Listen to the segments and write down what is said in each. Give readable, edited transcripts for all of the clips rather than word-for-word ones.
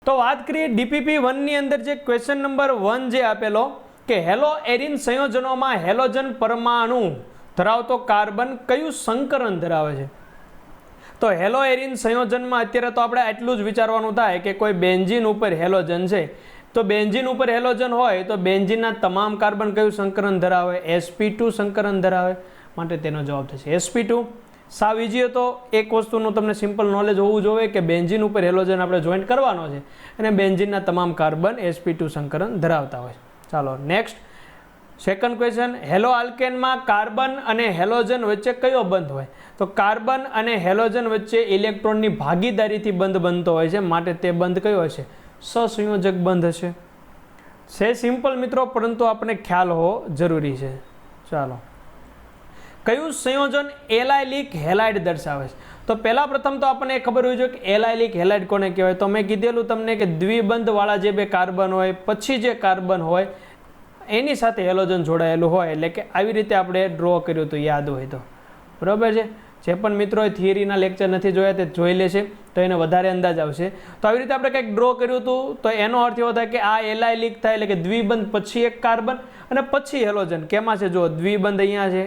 તો વાત કરીએ ડીપીપી 1 ની અંદર જે ક્વેશ્ચન નંબર 1 જે આપેલો કે હેલો એરિન સંયોજનોમાં હેલોજન પરમાણુ ધરાવતો કાર્બન કયું સંકરણ ધરાવે છે। તો હેલો એરિન સંયોજનમાં અત્યારે તો આપણે આટલું જ વિચારવાનું થાય કે કોઈ બેન્ઝીન ઉપર હેલોજન છે, તો બેન્ઝીન ઉપર હેલોજન હોય તો બેન્ઝીનના તમામ કાર્બન કયું સંકરણ ધરાવે? sp2 સંકરણ ધરાવે, માટે તેનો જવાબ થશે sp2। સાવ ઈજી હતો, એક વસ્તુનું તમને સિમ્પલ નોલેજ હોવું જોઈએ કે બેન્ઝીન ઉપર હેલોજન આપણે જોઈન્ટ કરવાનો છે અને બેન્ઝીનના તમામ કાર્બન sp2 સંકરણ ધરાવતા હોય। ચાલો નેક્સ્ટ સેકન્ડ ક્વેશ્ચન, હેલો આલ્કેનમાં કાર્બન અને હેલોજન વચ્ચે કયો બંધ હોય? તો કાર્બન અને હેલોજન વચ્ચે ઇલેક્ટ્રોનની ભાગીદારીથી બંધ બનતો હોય છે, માટે તે બંધ કયો હશે? સહસંયોજક બંધ હશે। છે સિમ્પલ મિત્રો, પરંતુ આપણે ખ્યાલ હોવો જરૂરી છે। ચાલો, કયું સંયોજન એલાઇલિક હેલાઇડ દર્શાવે છે? તો પહેલા પ્રથમ તો આપણને ખબર હોવી જોઈએ કે એલાઇલિક હેલાઇડ કોને કહેવાય। તો મેં કીધેલું તમને કે દ્વિબંધ વાળા જે બે કાર્બન હોય પછી જે કાર્બન હોય એની સાથે હેલોજન જોડાયેલું હોય, એટલે કે આવી રીતે આપણે ડ્રો કર્યું હતું, યાદ હોય તો બરાબર છે। જે પણ મિત્રોએ થિયરીના લેક્ચર નથી જોયા તે જોઈ લેશે તો એને વધારે અંદાજ આવશે। તો આવી રીતે આપણે કંઈક ડ્રો કર્યું હતું, તો એનો અર્થ એવો થાય કે આ એલાઇલિક થાય, એટલે કે દ્વિબંધ પછી એક કાર્બન અને પછી હેલોજન કેમાં છે? જો દ્વિબંધ અહીંયા છે,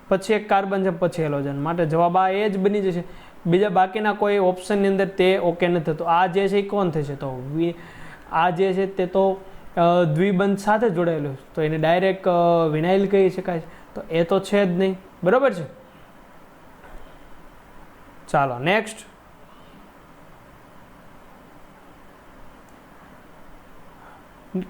પછી એક કાર્બન છે, પછી હેલોજન, માટે જવાબ આ એ જ બની જશે। બીજા બાકીના કોઈ ઓપ્શનની અંદર તે ઓકે નથી થતું। આ જે છે એ કોણ થશે? તો આ જે છે તે તો દ્વિબંધ સાથે જોડાયેલું, તો એને ડાયરેક્ટ વિનાઇલ કહી શકાય, તો એ તો છે જ નહીં, બરાબર છે। ચાલો નેક્સ્ટ,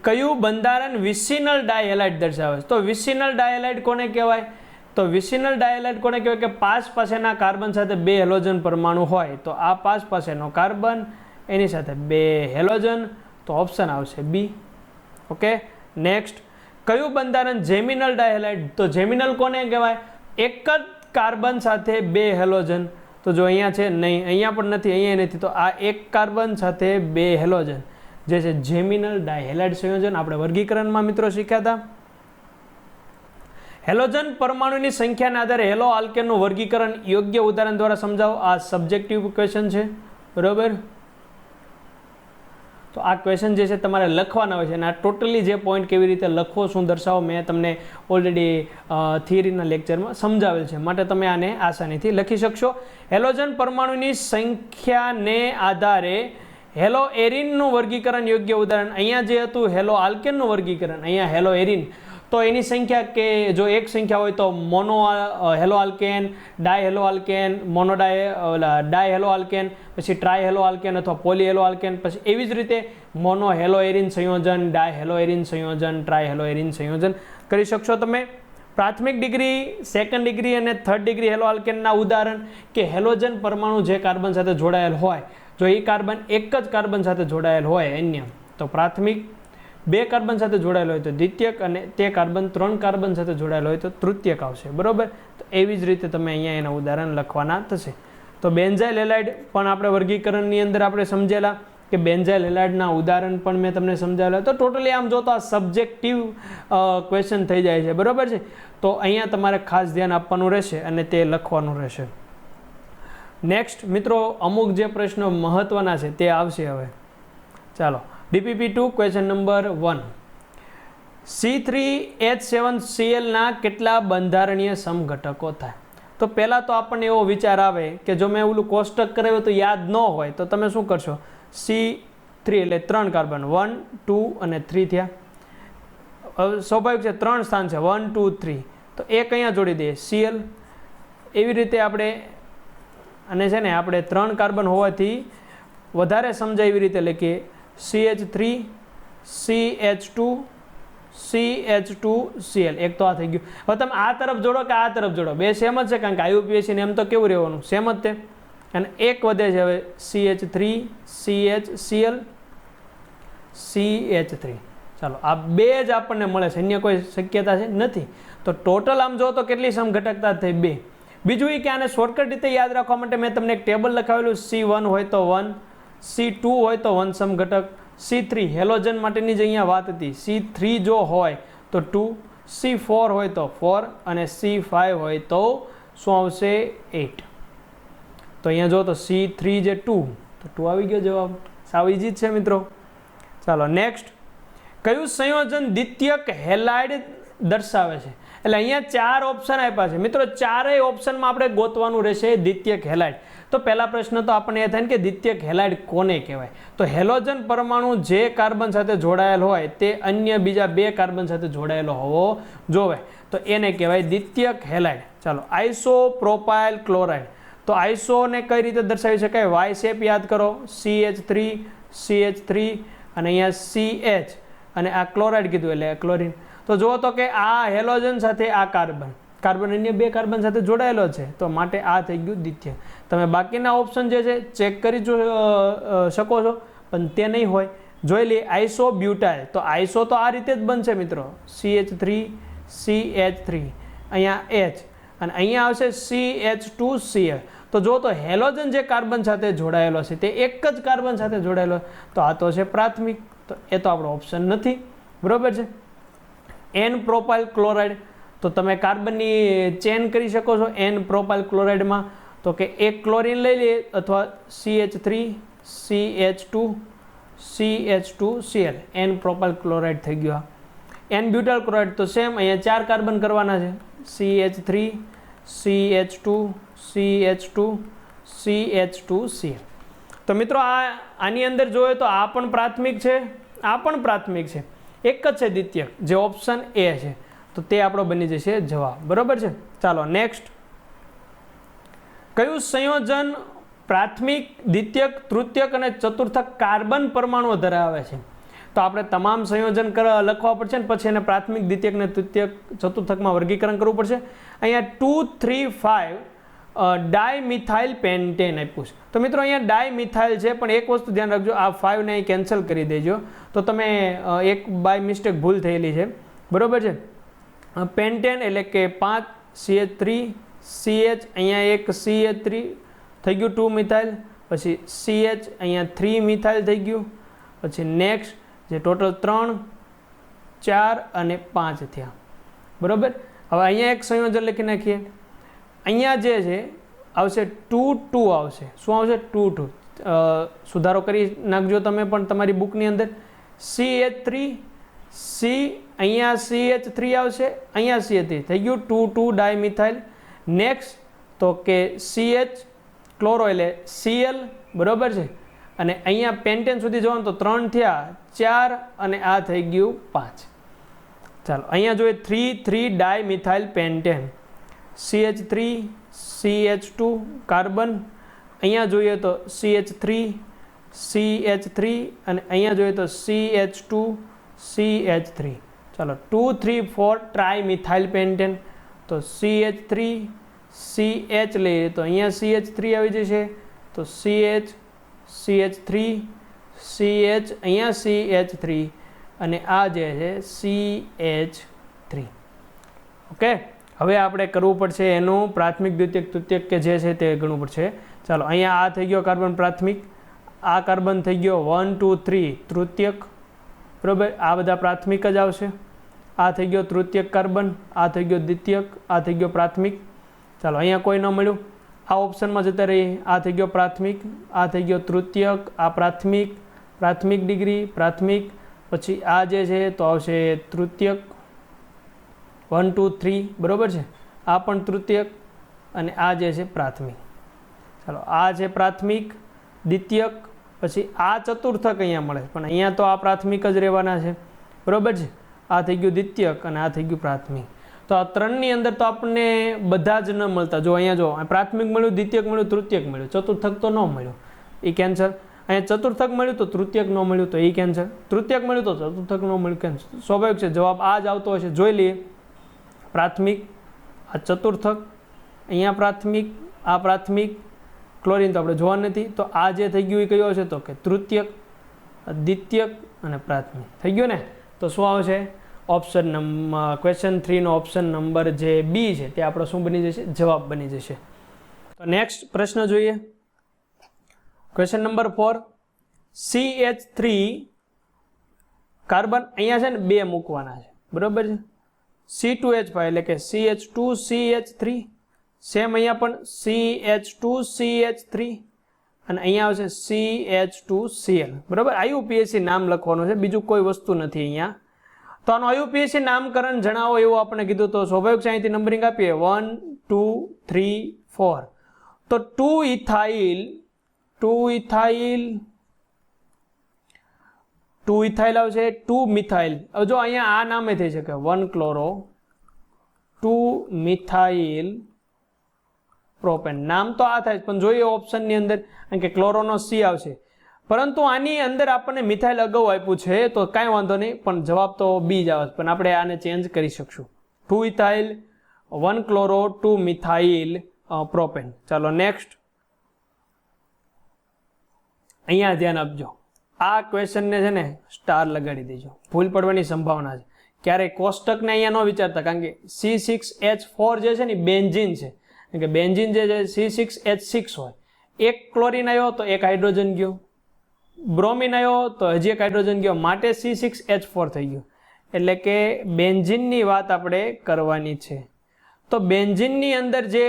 કયું બંધારણ વિસિનલ ડાયહેલાઇડ દર્શાવે છે? તો વિસિનલ ડાયહેલાઇડ કોને કહેવાય? તો વિસિનલ ડાયહેલાઇડ કોને કહેવાય? કે 5 પાસેના કાર્બન સાથે 2 હેલોજન પરમાણુ હોય, તો આ 5 પાસેનો કાર્બન એની સાથે 2 હેલોજન, તો ઓપ્શન આવશે બી। ઓકે, નેક્સ્ટ, કયું બંધારણ જેમિનલ ડાયહેલાઇડ? તો જેમિનલ કોને કહેવાય? એક જ કાર્બન સાથે 2 હેલોજન, તો જો અહીંયા છે નહીં, અહીંયા પણ નથી, અહીંયા નથી, તો આ એક કાર્બન સાથે 2 હેલોજન જે છે જેમિનલ ડાયહેલાઇડ સંયોજન આપણે વર્ગીકરણમાં મિત્રો શીખ્યા હતા। હેલોજન પરમાણુની સંખ્યાના આધારે હેલો આલ્કેનનું વર્ગીકરણ યોગ્ય ઉદાહરણ દ્વારા સમજાવો। આ સબ્જેક્ટિવ ક્વેશ્ચન છે, બરોબર। તો આ ક્વેશ્ચન જે છે તમારે લખવાના હોય છે, અને આ ટોટલી જે પોઈન્ટ કેવી રીતે લખવો, શું દર્શાવો, મેં તમને ઓલરેડી થિયરીના લેક્ચરમાં સમજાવેલ છે, માટે તમે આને આસાનીથી લખી શકશો। હેલોજન પરમાણુની સંખ્યાને આધારે હેલો એરિનનું વર્ગીકરણ યોગ્ય ઉદાહરણ, અહીંયા જે હતું હેલો આલ્કેનનું વર્ગીકરણ, અહીંયા હેલો એરિન, તો એની સંખ્યા કે જો એક સંખ્યા હોય તો મોનો હેલો આલ્કેન, ડાય હેલો આલ્કેન, મોનો ડાય હેલો આલ્કેન, પછી ટ્રાય હેલો આલ્કેન અથવા પોલી હેલો આલ્કેન, પછી એવી જ રીતે મોનો હેલો એરિન સંયોજન, ડાય હેલો એરિન સંયોજન, ટ્રાય હેલો એરિન સંયોજન કરી શકશો તમે। પ્રાથમિક ડિગ્રી, સેકન્ડ ડિગ્રી અને થર્ડ ડિગ્રી હેલો આલ્કેનના ઉદાહરણ કે હેલોજન પરમાણુ જે કાર્બન સાથે જોડાયેલ હોય, જો એ કાર્બન એક જ કાર્બન સાથે જોડાયેલ હોય અન્ય, તો પ્રાથમિક 2 કાર્બન સાથે જોડાયેલો હોય તો દ્વિતીયક, અને તે કાર્બન 3 કાર્બન સાથે જોડાયેલો હોય તો તૃતીયક આવશે, બરોબર। તો એવી જ રીતે તમે અહીંયા એના ઉદાહરણ લખવાના થશે। તો બેન્ઝાઇલ હેલાઇડ પણ આપણે વર્ગીકરણની અંદર આપણે સમજેલા કે બેન્ઝાઇલ હેલાઇડના ઉદાહરણ પણ મેં તમને સમજાવેલા। તો ટોટલી આમ જો તો આ સબ્જેક્ટિવ ક્વેશ્ચન થઈ જાય છે, બરોબર છે। તો અહીંયા તમારે ખાસ ધ્યાન આપવાનું રહેશે અને તે લખવાનું રહેશે। નેક્સ્ટ મિત્રો, અમુક જે પ્રશ્નો મહત્વના છે તે આવશે હવે। ચાલો, DPP2 ક્વેશ્ચન નંબર 1, C3H7Cl ના કેટલા બંધારણીય સમઘટકો થાય? તો પહેલાં તો આપણને એવો વિચાર આવે કે જો મેં ઓલું કોષ્ટક કરાવ્યું તો યાદ ન હોય તો તમે શું કરશો? C3 એટલે 3 કાર્બન, 1, 2 અને 3 થયા। સ્વાભાવિક છે 3 સ્થાન છે, 1, 2, 3, તો એક અહીંયા જોડી દઈએ Cl। એવી રીતે આપણે અને છે ને આપણે 3 કાર્બન હોવાથી વધારે સમજાય એવી રીતે લખીએ CH3, CH2, CH2Cl। એક તો આ થઈ ગયું। હવે તમે આ તરફ જોડો કે આ તરફ જોડો, બે સેમ જ છે, કારણ કે IUPAC ને એમ તો કેવું રહેવાનું, સેમ જ તે, અને એક વધે છે હવે CH3, CHCl, CH3। ચાલો, આ બે જ આપણને મળે છે, અન્ય કોઈ શક્યતા છે નથી। તો ટોટલ આમ જો તો કેટલી સમઘટકતા થઈ? 2। બીજું એ કે આને શોર્ટકટ રીતે યાદ રાખવા માટે મેં તમને એક ટેબલ લખાવેલું, C1 હોય તો 1, C2 હોય તો 1 સમઘટક, C3 હેલોજન માટેની જ અહીંયા વાત હતી, C3 જો હોય તો 2, C4 હોય તો 4 અને C5 હોય તો શું આવશે? 8। તો અહીંયા જો તો C3 જે 2, તો 2 આવી ગયો જવાબ, સાવ ઈજી છે મિત્રો. ચાલો નેક્સ્ટ, કયું સંયોજન દ્વિતીયક હેલાઇડ દર્શાવે છે? એટલે અહીંયા 4 ઓપ્શન આપ્યા છે મિત્રો. ચારેય ઓપ્શનમાં આપણે ગોતવાનું રહેશે દ્વિતીયક હેલાઇડ. તો પહેલા પ્રશ્ન તો આપણને એ થાય ને કે દ્વિતીયક હેલાઇડ કોને કહેવાય? તો હેલોજન પરમાણુ જે કાર્બન સાથે જોડાયેલ હોય તે અન્ય બીજા 2 કાર્બન સાથે જોડાયેલો હોવો જોવે, તો એને કહેવાય દ્વિતીયક હેલાઇડ. ચાલો, આઇસોપ્રોપાઇલ ક્લોરાઇડ. તો આઇસોને કઈ રીતે દર્શાવી શકાય? વાય શેપ યાદ કરો, CH3 અને અહીંયા CH અને આ ક્લોરાઇડ કીધું એટલે ક્લોરીન. તો જુઓ તો કે આ હેલોજન સાથે આ કાર્બન અન્ય 2 કાર્બન સાથે જોડાયેલો છે, તો માટે આ થઈ ગયું દ્વિતીય. તમે બાકીના ઓપ્શન જે છે ચેક કરી શકો છો, પણ તે નહીં હોય. જોઈ લઈએ આઇસોબ્યુટાઇલ. તો આઇસો તો આ રીતે જ બનશે મિત્રો, CH3 અહીંયા H અને અહીંયા આવશે CH2Cl. તો જો તો હેલોજન જે કાર્બન સાથે જોડાયેલો છે તે એક જ કાર્બન સાથે જોડાયેલો, તો આ તો છે પ્રાથમિક, તો એ તો આપણો ઓપ્શન નથી. બરોબર છે. N propyl chloride. તો તમે કાર્બનની ચેન કરી શકો છો એન પ્રોપાઇલ ક્લોરાઇડમાં. તો કે એક ક્લોરીન લઈ લઈએ અથવા CH3 CH2Cl N propyl chloride થઈ ગયો. એન બ્યુટાઇલ ક્લોરાઇડ તો સેમ, અહીંયા 4 કાર્બન કરવાના છે, CH3 CH2 CH2Cl. તો મિત્રો આની અંદર જોઈએ તો આ પણ પ્રાથમિક છે, આ પણ પ્રાથમિક છે, એક જ છે દ્વિતીયક, જે ઓપ્શન એ છે. તો તે આપણો બની જશે જવાબ. બરોબર છે. ચાલો નેક્સ્ટ, કયું સંયોજન પ્રાથમિક, દ્વિતીયક, તૃતીયક અને ચતુર્થક કાર્બન પરમાણુઓ ધરાવે છે? તો આપણે તમામ સંયોજન લખવા પડશે ને પછી એને પ્રાથમિક, દ્વિતીયક ને તૃતીયક, ચતુર્થકમાં વર્ગીકરણ કરવું પડશે. અહીંયા 2, 3, 5 ડાયમિથાઇલ પેન્ટેન આપ્યું છે. તો મિત્રો અહીંયા ડાયમિથાઇલ છે, પણ એક વસ્તુ ધ્યાન રાખજો, આ 5 ને કેન્સલ કરી દેજો. તો તમે એક બાય મિસ્ટેક ભૂલ થયેલી છે. બરોબર છે. પેન્ટેન એટલે કે 5 CH3 CH અહીંયા એક CH3 થઈ ગયું 2 મિથાઇલ, પછી CH અહીંયા 3 મિથાઇલ થઈ ગયું, પછી નેક્સ્ટ જે ટોટલ 3 4 અને 5 થયા. બરોબર. હવે અહીંયા એક સંયોજન લખી નાખીએ. અહીંયા જે છે આવશે 2 2 આવશે. શું આવશે? 2 2. સુધારો કરી નાખજો તમે પણ તમારી બુકની અંદર. CH3 C અહીંયા CH3 આવશે, અહીંયા CH3 થઈ ગયું 2 2 ડાયમિથાઇલ. નેક્સ્ટ તો કે CH ક્લોરો એટલે Cl. બરોબર છે. અને અહીંયા પેન્ટેન સુધી જવાનું તો 3 થયા, 4 અને આ થઈ ગયું 5. ચાલો અહીંયા જોઈએ 3 3 dimethyl pentane, CH3 CH2 carbon, અહીંયા જોઈએ તો CH3 CH3 અને અહીંયા જોઈએ તો CH2 CH3. ચાલો 2 3 4 ટ્રાયમિથાઇલ પેન્ટેન. તો CH3 CH લઈએ તો અહીંયા CH3 આવી જશે, તો CH CH3 CH અહીંયા CH3 અને આ જે છે CH3. ઓકે. હવે આપણે કરવું પડશે એનું પ્રાથમિક, દ્વિતીયક, તૃતીયક કે જે છે તે ગણવું પડશે. ચાલો અહીંયા આ થઈ ગયો કાર્બન પ્રાથમિક, આ કાર્બન થઈ ગયો 1 2 3 તૃતીયક. બરાબર. આ બધા પ્રાથમિક જ આવશે. આ થઈ ગયો તૃતીયક કાર્બન, આ થઈ ગયો દ્વિતીયક, આ થઈ ગયો પ્રાથમિક. ચાલો અહીંયા કોઈ ન મળ્યું, આ ઓપ્શનમાં જતા રહીએ. આ થઈ ગયો પ્રાથમિક, આ થઈ ગયો તૃતીયક, આ પ્રાથમિક, પ્રાથમિક ડિગ્રી, પ્રાથમિક, પછી આ જે છે તો આવશે તૃતીયક 1 2 3. બરાબર છે. આ પણ તૃતીયક અને આ જે છે પ્રાથમિક. ચાલો આ છે પ્રાથમિક, દ્વિતીયક, પછી આ ચતુર્થક અહીંયા મળે, પણ અહીંયા તો આ પ્રાથમિક જ રહેવાના છે. બરાબર છે. આ થઈ ગયું દ્વિતીયક અને આ થઈ ગયું પ્રાથમિક. તો આ 3ની અંદર તો આપણને બધા જ ન મળતા. જો અહીંયા જો પ્રાથમિક મળ્યું, દ્વિતીયક મળ્યું, તૃતીયક મળ્યું, ચતુર્થક તો ન મળ્યું, એ કેન્સલ. અહીંયા ચતુર્થક મળ્યું તો તૃતીયક ન મળ્યું તો એ કેન્સલ, તૃતીયક મળ્યું તો ચતુર્થક ન મળ્યું, કેન્સલ. સ્વાભાવિક છે, જવાબ આ જ આવતો હશે. જોઈ લઈએ. પ્રાથમિક, આ ચતુર્થક, અહીંયા પ્રાથમિક, આ પ્રાથમિક, ક્લોરીન તો આપણે જોવા નથી. તો આ જે થઈ ગયું એ કયો છે? તો કે તૃતીયક, દ્વિતીયક અને પ્રાથમિક થઈ ગયું ને. તો શું આવશે? ઓપ્શન નંબર ક્વેશ્ચન 3 નો ઓપ્શન નંબર જે બી છે તે આપણો શું બની જશે? જવાબ બની જશે. તો નેક્સ્ટ પ્રશ્ન જોઈએ. ક્વેશ્ચન નંબર 4, CH3 કાર્બન અહીંયા છે ને 2 મૂકવાના છે. બરોબર છે. C2H5 એટલે કે CH2CH3, સેમ અહીંયા પણ CH2CH3 અને અહીંયા આવશે CH2Cl, બરાબર. IUPAC નામ લખવાનું છે, બીજું કોઈ વસ્તુ નથી અહીંયા. તો આનું IUPAC નામકરણ જણાવો એવું આપણે કીધું, તો સ્વાભાવિક છે અહીંથી નંબરિંગ આપીએ 1 2 3 4. તો 2 ઇથાઇલ 2 ઇથાઇલ આવશે, 2 મિથાઇલ. હવે જો અહીંયા આ નામે થઈ શકે 1 ક્લોરો 2 મિથાઇલ પ્રોપેન. નામ તો આ થાય પણ જોઈએ ઓપ્શનની અંદર, કારણ કે ક્લોરોનો C આવશે, પરંતુ આની અંદર આપણને મિથાઇલ અગાઉ આપ્યું છે તો કાંઈ વાંધો નહીં, પણ જવાબ તો B જ આવે, પણ આપણે આને ચેન્જ કરી શકશું. 2 ઇથાઇલ 1 ક્લોરો 2 મિથાઇલ પ્રોપેન. ચાલો નેક્સ્ટ. અહીંયા ધ્યાન આપજો, આ ક્વેશ્ચનને છે ને સ્ટાર લગાડી દેજો, ભૂલ પડવાની સંભાવના છે. ક્યારેય કોષ્ટકને અહીંયા ન વિચારતા, કારણ કે C6H4 જે છે ને બેન્ઝીન છે, કે બેન્ઝીન જે છે C6H6 હોય. એક ક્લોરીન આવ્યો તો એક હાઇડ્રોજન ગયો, બ્રોમિન આવ્યો તો હજી એક હાઇડ્રોજન ગયો, માટે C6H4 થઈ ગયું. એટલે કે બેન્ઝીનની વાત આપણે કરવાની છે. તો બેન્ઝીનની અંદર જે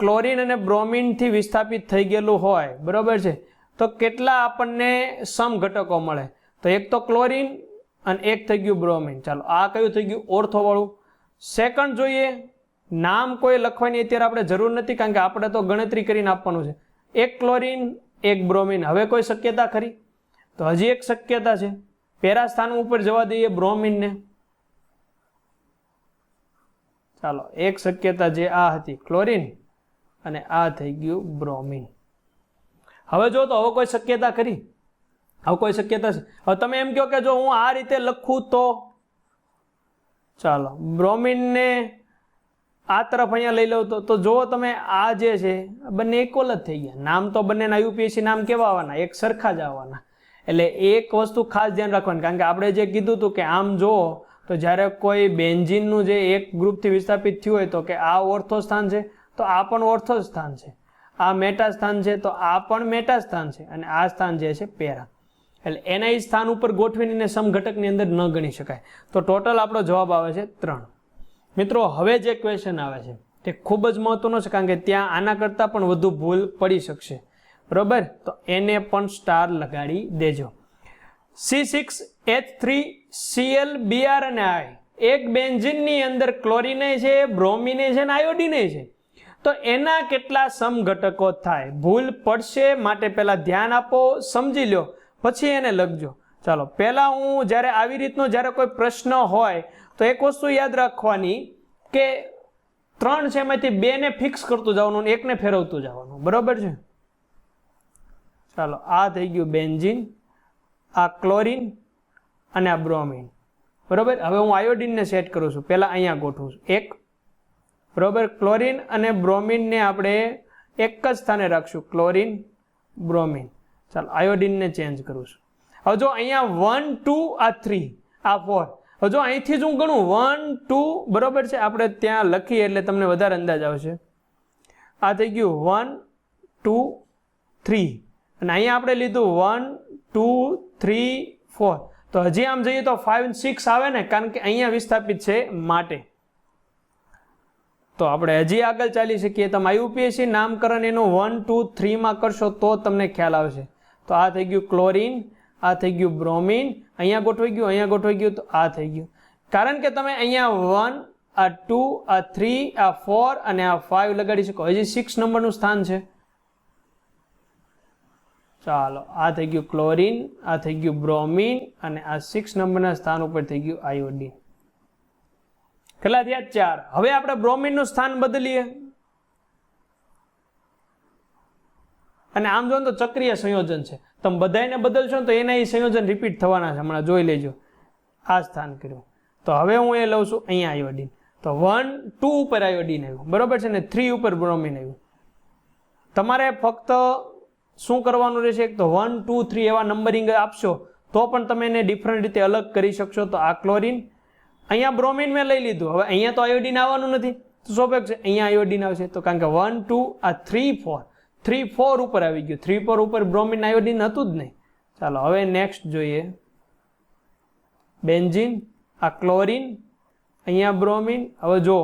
ક્લોરીન અને બ્રોમિનથી વિસ્થાપિત થઈ ગયેલું હોય, બરાબર છે, તો કેટલા આપણને સમ ઘટકો મળે? તો એક તો ક્લોરીન અને એક થઈ ગયું બ્રોમિન. ચાલો આ કયું થઈ ગયું? ઓર્થોવાળું. સેકન્ડ જોઈએ, નામ કોઈ લખવાની અત્યારે આપણે જરૂર નથી, કારણ કે આપણે તો ગણતરી કરીને આપવાનું છે. એક ક્લોરીન એક બ્રોમિન. હવે કોઈ શક્યતા ખરી? તો હજી એક શક્યતા છે, પહેલા સ્થાન ઉપર જવા દઈએ બ્રોમિનને. ચાલો એક શક્યતા જે આ હતી ક્લોરીન અને આ થઈ ગયું બ્રોમિન. હવે જો તો હવે કોઈ શક્યતા ખરી? હવે કોઈ શક્યતા છે? હવે તમે એમ કહો કે જો હું આ રીતે લખું તો ચાલો બ્રોમિનને આ તરફ અહીંયા લઈ લઉં તો જુઓ તમે, આ જે છે બંને ઇક્વલ જ થઈ ગયા. નામ તો બંનેના IUPAC નામ કેવા આવવાના? એક સરખા જ આવવાના. એટલે એક વસ્તુ ખાસ ધ્યાન રાખવાની, કારણ કે આપણે જે કીધું હતું કે આમ જુઓ તો જ્યારે કોઈ બેન્ઝીનનું જે એક ગ્રુપથી વિસ્થાપિત થયું હોય તો કે આ ઓર્થો સ્થાન છે તો આ પણ ઓર્થો સ્થાન છે, આ મેટા સ્થાન છે તો આ પણ મેટા સ્થાન છે, અને આ સ્થાન જે છે પેરા. એટલે એના સ્થાન ઉપર ગોઠવીને સમઘટકની અંદર ન ગણી શકાય. તો ટોટલ આપણો જવાબ આવે છે 3. મિત્રો હવે જે ક્વેશ્ચન આવે છે તે ખૂબ જ મહત્વનો છે, કારણ કે ત્યાં આના કરતાં પણ વધુ ભૂલ પડી શકશે, બરોબર. તો એને પણ સ્ટાર લગાડી દેજો. C6H3Cl Br અને I, એક બેન્ઝીનની અંદર ક્લોરીને છે, બ્રોમિને છે અને આયોડીને છે, તો એના કેટલા સમઘટકો થાય? ભૂલ પડશે, માટે પહેલા ધ્યાન આપો, સમજી લો, પછી એને લખજો. ચાલો પહેલા હું જ્યારે આવી રીતનો જ્યારે કોઈ પ્રશ્ન હોય તો એક વસ્તુ યાદ રાખવાની કે 3 છે એમાંથી 2 ને ફિક્સ કરતું જવાનું, એકને ફેરવતું જવાનું, બરોબર છે. ચાલો આ થઈ ગયું બેન્ઝીન, આ ક્લોરીન અને આ બ્રોમિન, બરોબર. હવે હું આયોડીનને સેટ કરું છું, પહેલા અહીંયા ગોઠવું છું 1, બરોબર. ક્લોરીન અને બ્રોમિનને આપણે એક જ સ્થાને રાખશું, ક્લોરીન બ્રોમિન. ચાલો આયોડીનને ચેન્જ કરું છું. હવે જો અહીંયા 1 2 આ 3 આ 4, હવે જો અહીંથી જ હું ગણું 1 2, બરોબર છે, આપણે ત્યાં લખીએ એટલે તમને વધારે અંદાજ આવશે. આ થઈ ગયું 1 2 3, અને અહીંયા આપણે લીધું 1 2 3 4, તો હજી આમ જઈએ તો 5 અને 6 આવે ને, કારણ કે અહીંયા વિસ્થાપિત છે માટે. તો આપણે હજી આગળ ચાલી શકીએ. તમે IUPAC નામકરણ એનું 1 2 3 માં કરશો તો તમને ખ્યાલ આવશે. તો આ થઈ ગયું ક્લોરીન, આ થઈ ગયું બ્રોમિન, અહીંયા ગોઠવાઈ ગયું, અહીંયા ગોઠવાઈ ગયું, તો આ થઈ ગયું. કારણ કે તમે અહીંયા 1 આ 2 આ 3 આ 4 અને આ 5 લગાડી શકો. હજી 6 નંબરનું સ્થાન છે. ચાલો આ થઈ ગયું ક્લોરીન, આ થઈ ગયું બ્રોમિન, અને આ 6 નંબરના સ્થાન ઉપર થઈ ગયું આયોડીન. કેટલા થયા? 4. હવે આપણે બ્રોમિનનું સ્થાન બદલીએ, અને આમ જો તો ચક્રીય સંયોજન છે, તમે બધાને બદલશો ને તો એના એ સંયોજન રિપીટ થવાના છે, હમણાં જોઈ લેજો. આ સ્થાન કર્યું, તો હવે હું એ લઉં છું અહીંયા આયોડીન. તો 1 2 ઉપર આયોડીન આવ્યું, બરોબર છે ને, 3 ઉપર બ્રોમિન આવ્યું. તમારે ફક્ત શું કરવાનું રહેશે? તો 1 2 3 એવા નંબરિંગ આપશો તો પણ તમે એને ડિફરન્ટ રીતે અલગ કરી શકશો. તો આ ક્લોરીન, અહીંયા બ્રોમિન મેં લઈ લીધું, હવે અહીંયા તો આયોડીન આવવાનું નથી, તો સ્વાભાવિક છે અહીંયા આયોડીન આવશે. તો કારણ કે 1 2 આ 3 4 3 4 ઉપર આવી ગયું, 3 4 ઉપર બ્રોમિન આયોડીન હતું જ નહીં. ચાલો હવે નેક્સ્ટ જોઈએ. બેન્ઝીન, આ ક્લોરીન, અહીંયા બ્રોમિન. હવે જો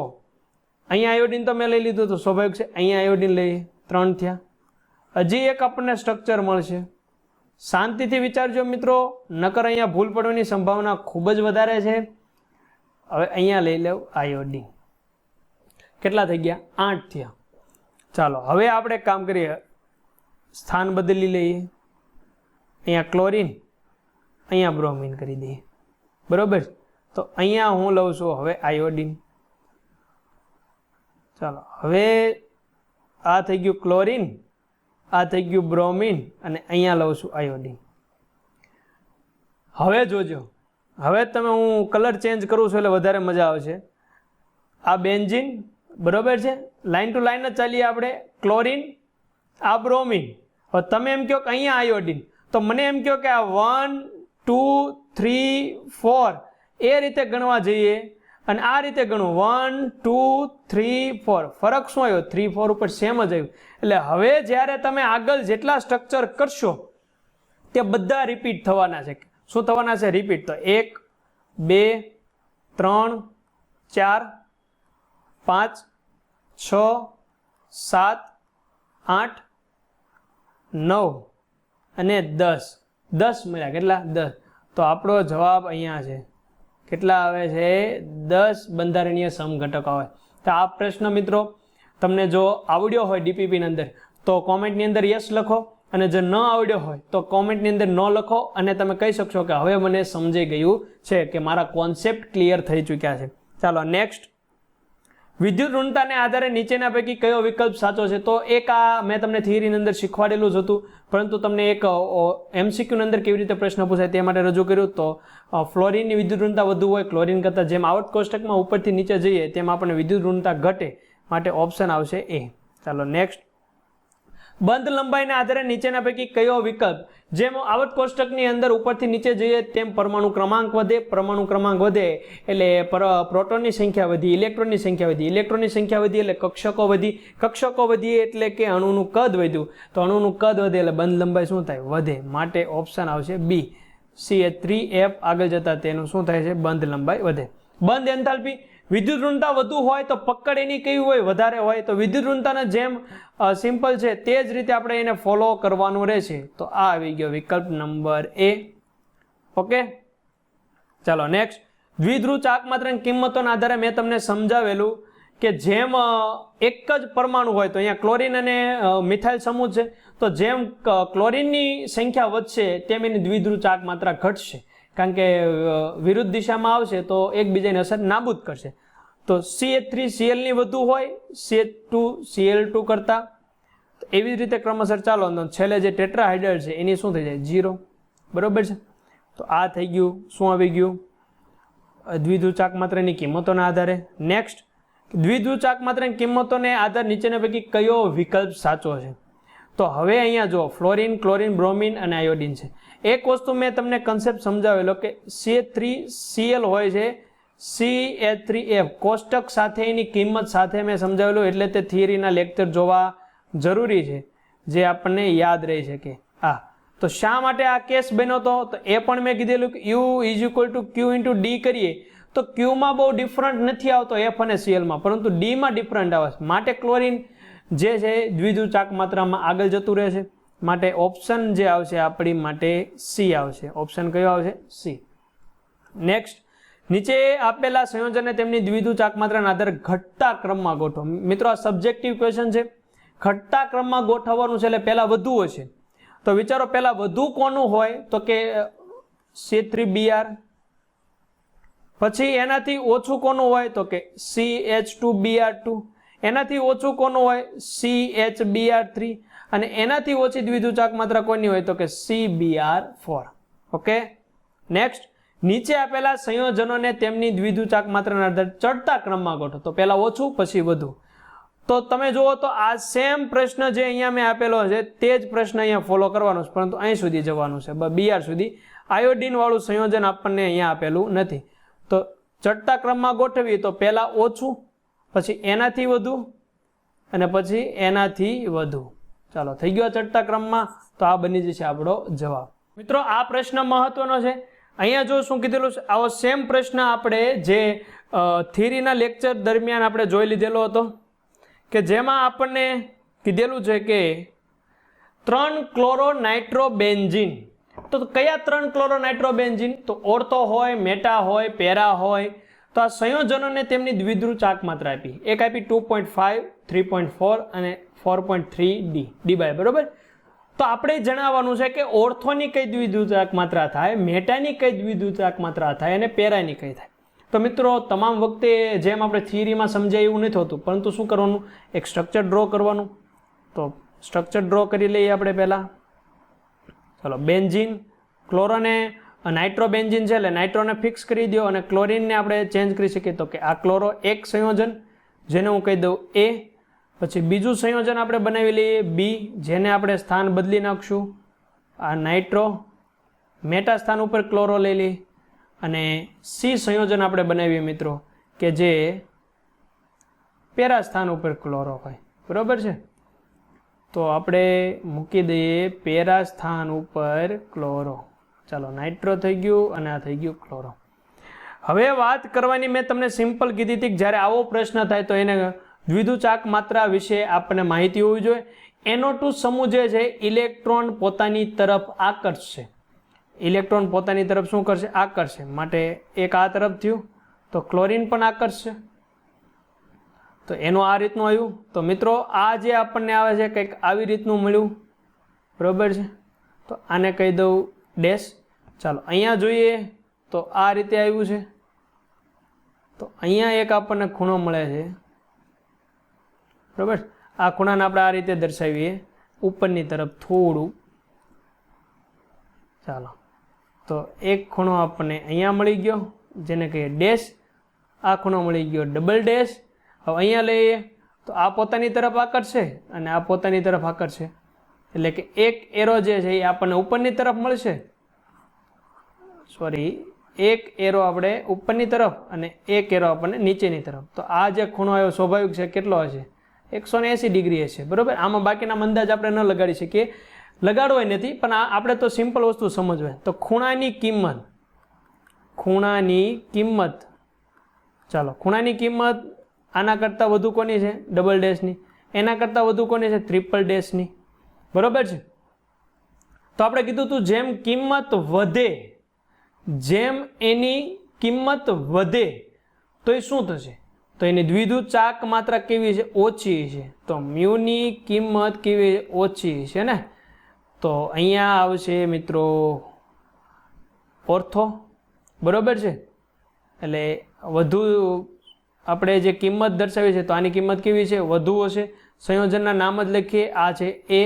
અહીંયા આયોડીન તો મેં લઈ લીધું, તો સ્વાભાવિક છે અહીંયા આયોડીન લઈએ, 3 થયા. હજી એક આપણને સ્ટ્રક્ચર મળશે. શાંતિથી વિચારજો મિત્રો, નકર અહીંયા ભૂલ પડવાની સંભાવના ખૂબ જ વધારે છે. હવે અહીંયા લઈ લેવું આયોડીન. કેટલા થઈ ગયા? 8 થયા. ચાલો હવે આપણે એક કામ કરીએ, સ્થાન બદલી લઈએ. અહીંયા ક્લોરીન, અહીંયા બ્રોમિન કરી દઈએ. બરોબર. તો અહીંયા હું લઉં છું હવે આયોડીન. ચાલો હવે આ થઈ ગયું ક્લોરીન, આ થઈ ગયું બ્રોમિન, અને અહીંયા લઉં છું આયોડીન. હવે જોજો, હવે તમે હું કલર ચેન્જ કરું છું એટલે વધારે મજા આવશે. આ બેન્ઝીન, બરોબર છે, લાઈન ટુ લાઈન જ ચાલીએ આપણે. ક્લોરીન, આ બ્રોમિન. હવે તમે એમ કહો કે અહીંયા આયોડીન, તો મને એમ કહો કે આ 1 2 3 4 એ રીતે ગણવા જઈએ અને આ રીતે ગણવું 1 2 3 4. ફરક શું આવ્યો? 3 4 ઉપર સેમ જ આવ્યું. એટલે હવે જ્યારે તમે આગળ જેટલા સ્ટ્રક્ચર કરશો તે બધા રિપીટ થવાના છે. શું થવાના છે? રિપીટ. તો 1 2 3 4 5 6 7 8 9 અને 10. 10 મળ્યા. કેટલા? 10. તો આપણો જવાબ અહીંયા છે. કેટલા આવે છે? 10 બંધારણીય સમઘટકો આવે. તો આ પ્રશ્ન મિત્રો તમને જો આવડ્યો હોય ડીપીપી ની અંદર તો કોમેન્ટની અંદર યસ લખો, અને જો ન આવડ્યો હોય તો કોમેન્ટની અંદર ન લખો, અને તમે કહી શકશો કે હવે મને સમજાઈ ગયું છે, કે મારા કોન્સેપ્ટ ક્લિયર થઈ ચૂક્યા છે. ચાલો નેક્સ્ટ. વિદ્યુત ઋણતાને આધારે નીચેના પૈકી કયો વિકલ્પ સાચો છે? તો એક આ મેં તમને થિયરીની અંદર શીખવાડેલું જ હતું, પરંતુ તમને એક એમસીક્યુની અંદર કેવી રીતે પ્રશ્ન પૂછાય તે માટે રજૂ કર્યું. તો ફ્લોરિનની વિદ્યુત ઋણતા વધુ હોય ક્લોરીન કરતાં. જેમ આવર્ત કોષ્ટકમાં ઉપરથી નીચે જઈએ તેમ આપણને વિદ્યુત ઋણતા ઘટે, માટે ઓપ્શન આવશે એ. ચાલો નેક્સ્ટ. બંધ લંબાઈના આધારે નીચેના પૈકી કયો વિકલ્પ? જેમ આવર્ત કોષ્ટકની અંદર ઉપરથી નીચે જઈએ તેમ પરમાણુ ક્રમાંક વધે. પરમાણુ ક્રમાંક વધે એટલે પ્રોટોનની સંખ્યા વધી, ઇલેક્ટ્રોનની સંખ્યા વધી, ઇલેક્ટ્રોનની સંખ્યા વધી એટલે કક્ષકો વધી, કક્ષકો વધી એટલે કે અણુનું કદ વધ્યું, તો અણુનું કદ વધે એટલે બંધ લંબાઈ શું થાય? વધે. માટે ઓપ્શન આવશે બી, CH3F. આગળ જતા તેનું શું થાય છે? બંધ લંબાઈ વધે. બંધ એન્થાલ્પી. વિદ્યુત ઋણતા વધુ હોય તો પકડ એની કેવી હોય? વધારે હોય. તો વિદ્યુત ઋણતાના જેમ સિમ્પલ છે તે જ રીતે આપણે એને ફોલો કરવાનું રહેશે. તો આ આવી ગયો વિકલ્પ નંબર એ. ઓકે, ચાલો નેક્સ્ટ. દ્વિધ્રુવ ચાક માત્રાની કિંમતોના આધારે મેં તમને સમજાવેલું કે જેમ એક જ પરમાણુ હોય, તો અહીંયા ક્લોરીન અને મિથાઇલ સમૂહ છે, તો જેમ ક્લોરીનની સંખ્યા વધશે તેમ એની દ્વિધ્રુવ ચાક માત્રા ઘટશે, કારણ કે વિરુદ્ધ દિશામાં આવશે તો એકબીજાની અસર નાબૂદ કરશે. તો CH3Cl ની વધુ હોય CH2Cl2 કરતા. એવી જ રીતે ક્રમશર ચાલો, છેલ્લે જે ટેટ્રાહાઇડ્રાઇડ છે એની શું થઈ જાય? 0. બરોબર છે. તો આ થઈ ગયું. શું આવી ગયું? દ્વિધ્રુવ ચાક માત્રાની કિંમતોના આધારે. નેક્સ્ટ. દ્વિધ્રુવ ચાક માત્રાની કિંમતોને આધારે નીચેના પૈકી કયો વિકલ્પ સાચો છે? તો હવે અહીંયા જો ફ્લોરિન, ક્લોરીન, બ્રોમિન અને આયોડીન છે. એક વસ્તુ મેં તમને કન્સેપ્ટ સમજાવેલો કે CH3Cl હોય છે, CH3F કોષ્ટક સાથે એની કિંમત સાથે મેં સમજાવેલું, એટલે તે થિયરીના લેક્ચર જોવા જરૂરી છે, જે આપણને યાદ રહી શકે. તો શા માટે આ કેસ બન્યો હતો? તો એ પણ મેં કીધેલું કે U = Q × D કરીએ તો Qમાં બહુ ડિફરન્ટ નથી આવતો F અને Clમાં, પરંતુ Dમાં ડિફરન્ટ આવે છે. માટે ક્લોરીન જે છે દ્વિધ્રુવ ચાક માત્રામાં આગળ જતું રહે છે. માટે ઓપ્શન જે આવશે આપણી માટે સી આવશે. ઓપ્શન કયો આવશે? સી. નેક્સ્ટ. નીચે આપેલા સંયોજનને તેમની દ્વિધ્રુવ ચાક માત્રાના આધારે ઘટતા ક્રમમાં ગોઠવો. મિત્રો આ સબ્જેક્ટિવ ક્વેશ્ચન છે. ઘટતા ક્રમમાં ગોઠવવાનું છે એટલે પહેલા વધુ હશે. તો વિચારો પહેલા વધુ કોનું હોય? તો કે C3Br. પછી એનાથી ઓછું કોનું હોય? તો કે CH2Br2. એનાથી ઓછું કોનું હોય? CHBr3. અને એનાથી ઓછી દ્વિધ્રુવ ચાક માત્રા કોની હોય? તો કે CBr4. ઓકે. નેક્સ્ટ. નીચે આપેલા સંયોજનોને તેમની દ્વિધ્રુવ ચાક માત્રાના આધારે ચડતા ક્રમમાં ગોઠવો. તો પહેલા ઓછું પછી વધુ. તો તમે જુઓ તો આ સેમ પ્રશ્ન જે અહીંયા મેં આપેલો છે તે જ પ્રશ્ન અહીંયા ફોલો કરવાનો છે, પરંતુ અહીં સુધી જવાનું છે, Br સુધી. આયોડીન વાળું સંયોજન આપણને અહીંયા આપેલું નથી. તો ચડતા ક્રમમાં ગોઠવીએ તો પહેલા ઓછું, પછી એનાથી વધુ, અને પછી એનાથી વધુ. ચાલો, થઈ ગયો ચડતા ક્રમમાં. તો આ બની જશે આપણો જવાબ. મિત્રો આ પ્રશ્ન મહત્વનો છે. અહીંયા જો શું કીધેલું છે, આવો સેમ પ્રશ્ન આપણે જે થિયરીના લેક્ચર દરમિયાન આપણે જોઈ લીધેલો હતો, કે જેમાં આપણને કીધેલું છે કે 3 ક્લોરોનાઇટ્રોબેન્ઝીન. તો કયા 3 ક્લોરોનાઇટ્રોબેન્ઝીન? તો ઓર્થો હોય, મેટા હોય, પેરા હોય. તો આ સંયોજનોને તેમની દ્વિધ્રુવ ચાક માત્રા આપી. એક આપી 2.5, 3.4 અને 4.3 ડી બાય. બરોબર. તો આપણે જણાવવાનું છે કે ઓર્થોની કઈ દ્વિધ્રુવ ચાક માત્રા થાય, મેટાની કઈ દ્વિધ્રુવ ચાક માત્રા થાય અને પેરાની કઈ થાય. તો મિત્રો તમામ વખતે જેમ આપણે થિયરીમાં સમજાય એવું નથી હોતું, પરંતુ શું કરવાનું? એક સ્ટ્રક્ચર ડ્રો કરવાનું. તો સ્ટ્રક્ચર ડ્રો કરી લઈએ આપણે પહેલાં. ચલો, બેન્ઝીન, ક્લોરોને નાઇટ્રોબેન્ઝીન છે એટલે નાઇટ્રોને ફિક્સ કરી દો અને ક્લોરીનને આપણે ચેન્જ કરી શકીએ. તો કે આ ક્લોરો એક સંયોજન, જેને હું કહી દઉં એ. પછી બીજું સંયોજન આપણે બનાવી લઈએ બી, જેને આપણે સ્થાન બદલી નાખશું. આ નાઇટ્રો, મેટા સ્થાન ઉપર ક્લોરો લઈ લઈએ. અને સી સંયોજન આપણે બનાવીએ મિત્રો, કે જે પેરા સ્થાન ઉપર ક્લોરો હોય. બરોબર છે. તો આપણે મૂકી દઈએ પેરા સ્થાન ઉપર ક્લોરો. ચાલો, નાઇટ્રો થઈ ગયું અને આ થઈ ગયું ક્લોરો. હવે વાત કરવાની મેં તમને સિમ્પલ કીધી હતી કે જ્યારે આવો પ્રશ્ન થાય તો એને દ્વિધ્રુવ ચાક માત્રા વિશે આપણને માહિતી હોવી જોઈએ. NO2 સમૂહ જે છે ઇલેક્ટ્રોન પોતાની તરફ આકર્ષશે. ઇલેક્ટ્રોન પોતાની તરફ શું કરશે? આકર્ષશે. માટે એક આ તરફ થયું તો ક્લોરીન પણ આકર્ષશે. તો એનું આ રીતનું આવ્યું. તો મિત્રો આ જે આપણને આવે છે કંઈક આવી રીતનું મળ્યું. બરાબર છે. તો આને કહી દઉં ડેશ. ચાલો, અહીંયા જોઈએ તો આ રીતે આવ્યું છે. તો અહીંયા એક આપણને ખૂણો મળે છે. બરાબર. આ ખૂણાને આપણે આ રીતે દર્શાવીએ, ઉપરની તરફ થોડું. ચાલો, તો એક ખૂણો આપણને અહીંયા મળી ગયો, જેને કહીએ ડેશ. આ ખૂણો મળી ગયો ડબલ ડેશ. હવે અહીંયા લઈએ તો આ પોતાની તરફ આકર્ષે અને આ પોતાની તરફ આકર્ષે. એટલે કે એક એરો જે છે એ આપણને ઉપરની તરફ મળશે. સોરી, એક એરો આપણે ઉપરની તરફ અને એક એરો આપણને નીચેની તરફ. તો આ જે ખૂણો આવ્યો સ્વાભાવિક છે કેટલો હશે? 180 ડિગ્રી હશે. બરાબર. આમાં બાકીના અંદાજ આપણે ન લગાડી શકીએ, લગાડવો નથી, પણ આ આપણે તો સિમ્પલ વસ્તુ સમજવાય. તો ખૂણાની કિંમત, ચાલો, ખૂણાની કિંમત આના કરતાં વધુ કોની છે? ડબલ ડેશની. એના કરતાં વધુ કોની છે? ટ્રિપલ ડેશની. બરાબર છે. તો આપણે કીધું હતું જેમ કિંમત વધે, જેમ એની કિંમત વધે તો એ શું થશે? તો એની દ્વિધ્રુવ ચાક માત્રા કેવી છે? ઓછી છે. તો મ્યુની કિંમત કેવી છે? ઓછી છે ને. તો અહીંયા આવશે મિત્રો ઓર્થો. બરાબર છે. એટલે વધુ આપણે જે કિંમત દર્શાવી છે તો આની કિંમત કેવી છે? વધુ હશે. સંયોજનના નામ જ લખીએ. આ છે એ,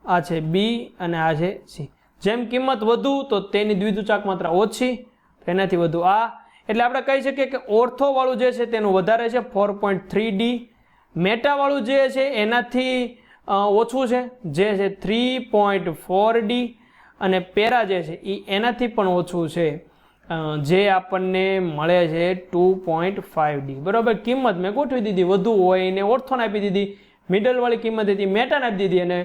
આ છે બી અને આ છે સી. જેમ કિંમત વધુ તો તેની દ્વિધ્રુવ ચાક માત્રા ઓછી, એનાથી વધુ આ. એટલે આપણે કહી શકીએ કે ઓર્થો વાળું જે છે તેનું વધારે છે 4.3 ડી. મેટા વાળું જે છે એનાથી ઓછું છે, જે છે 3.4 ડી. અને પેરા જે છે એ એનાથી પણ ઓછું છે, જે આપણને મળે છે 2.5 ડી. બરાબર. કિંમત મેં ગોઠવી દીધી, વધુ હોય એને ઓર્થોને આપી દીધી, મિડલ વાળી કિંમત હતી મેટાને આપી દીધી અને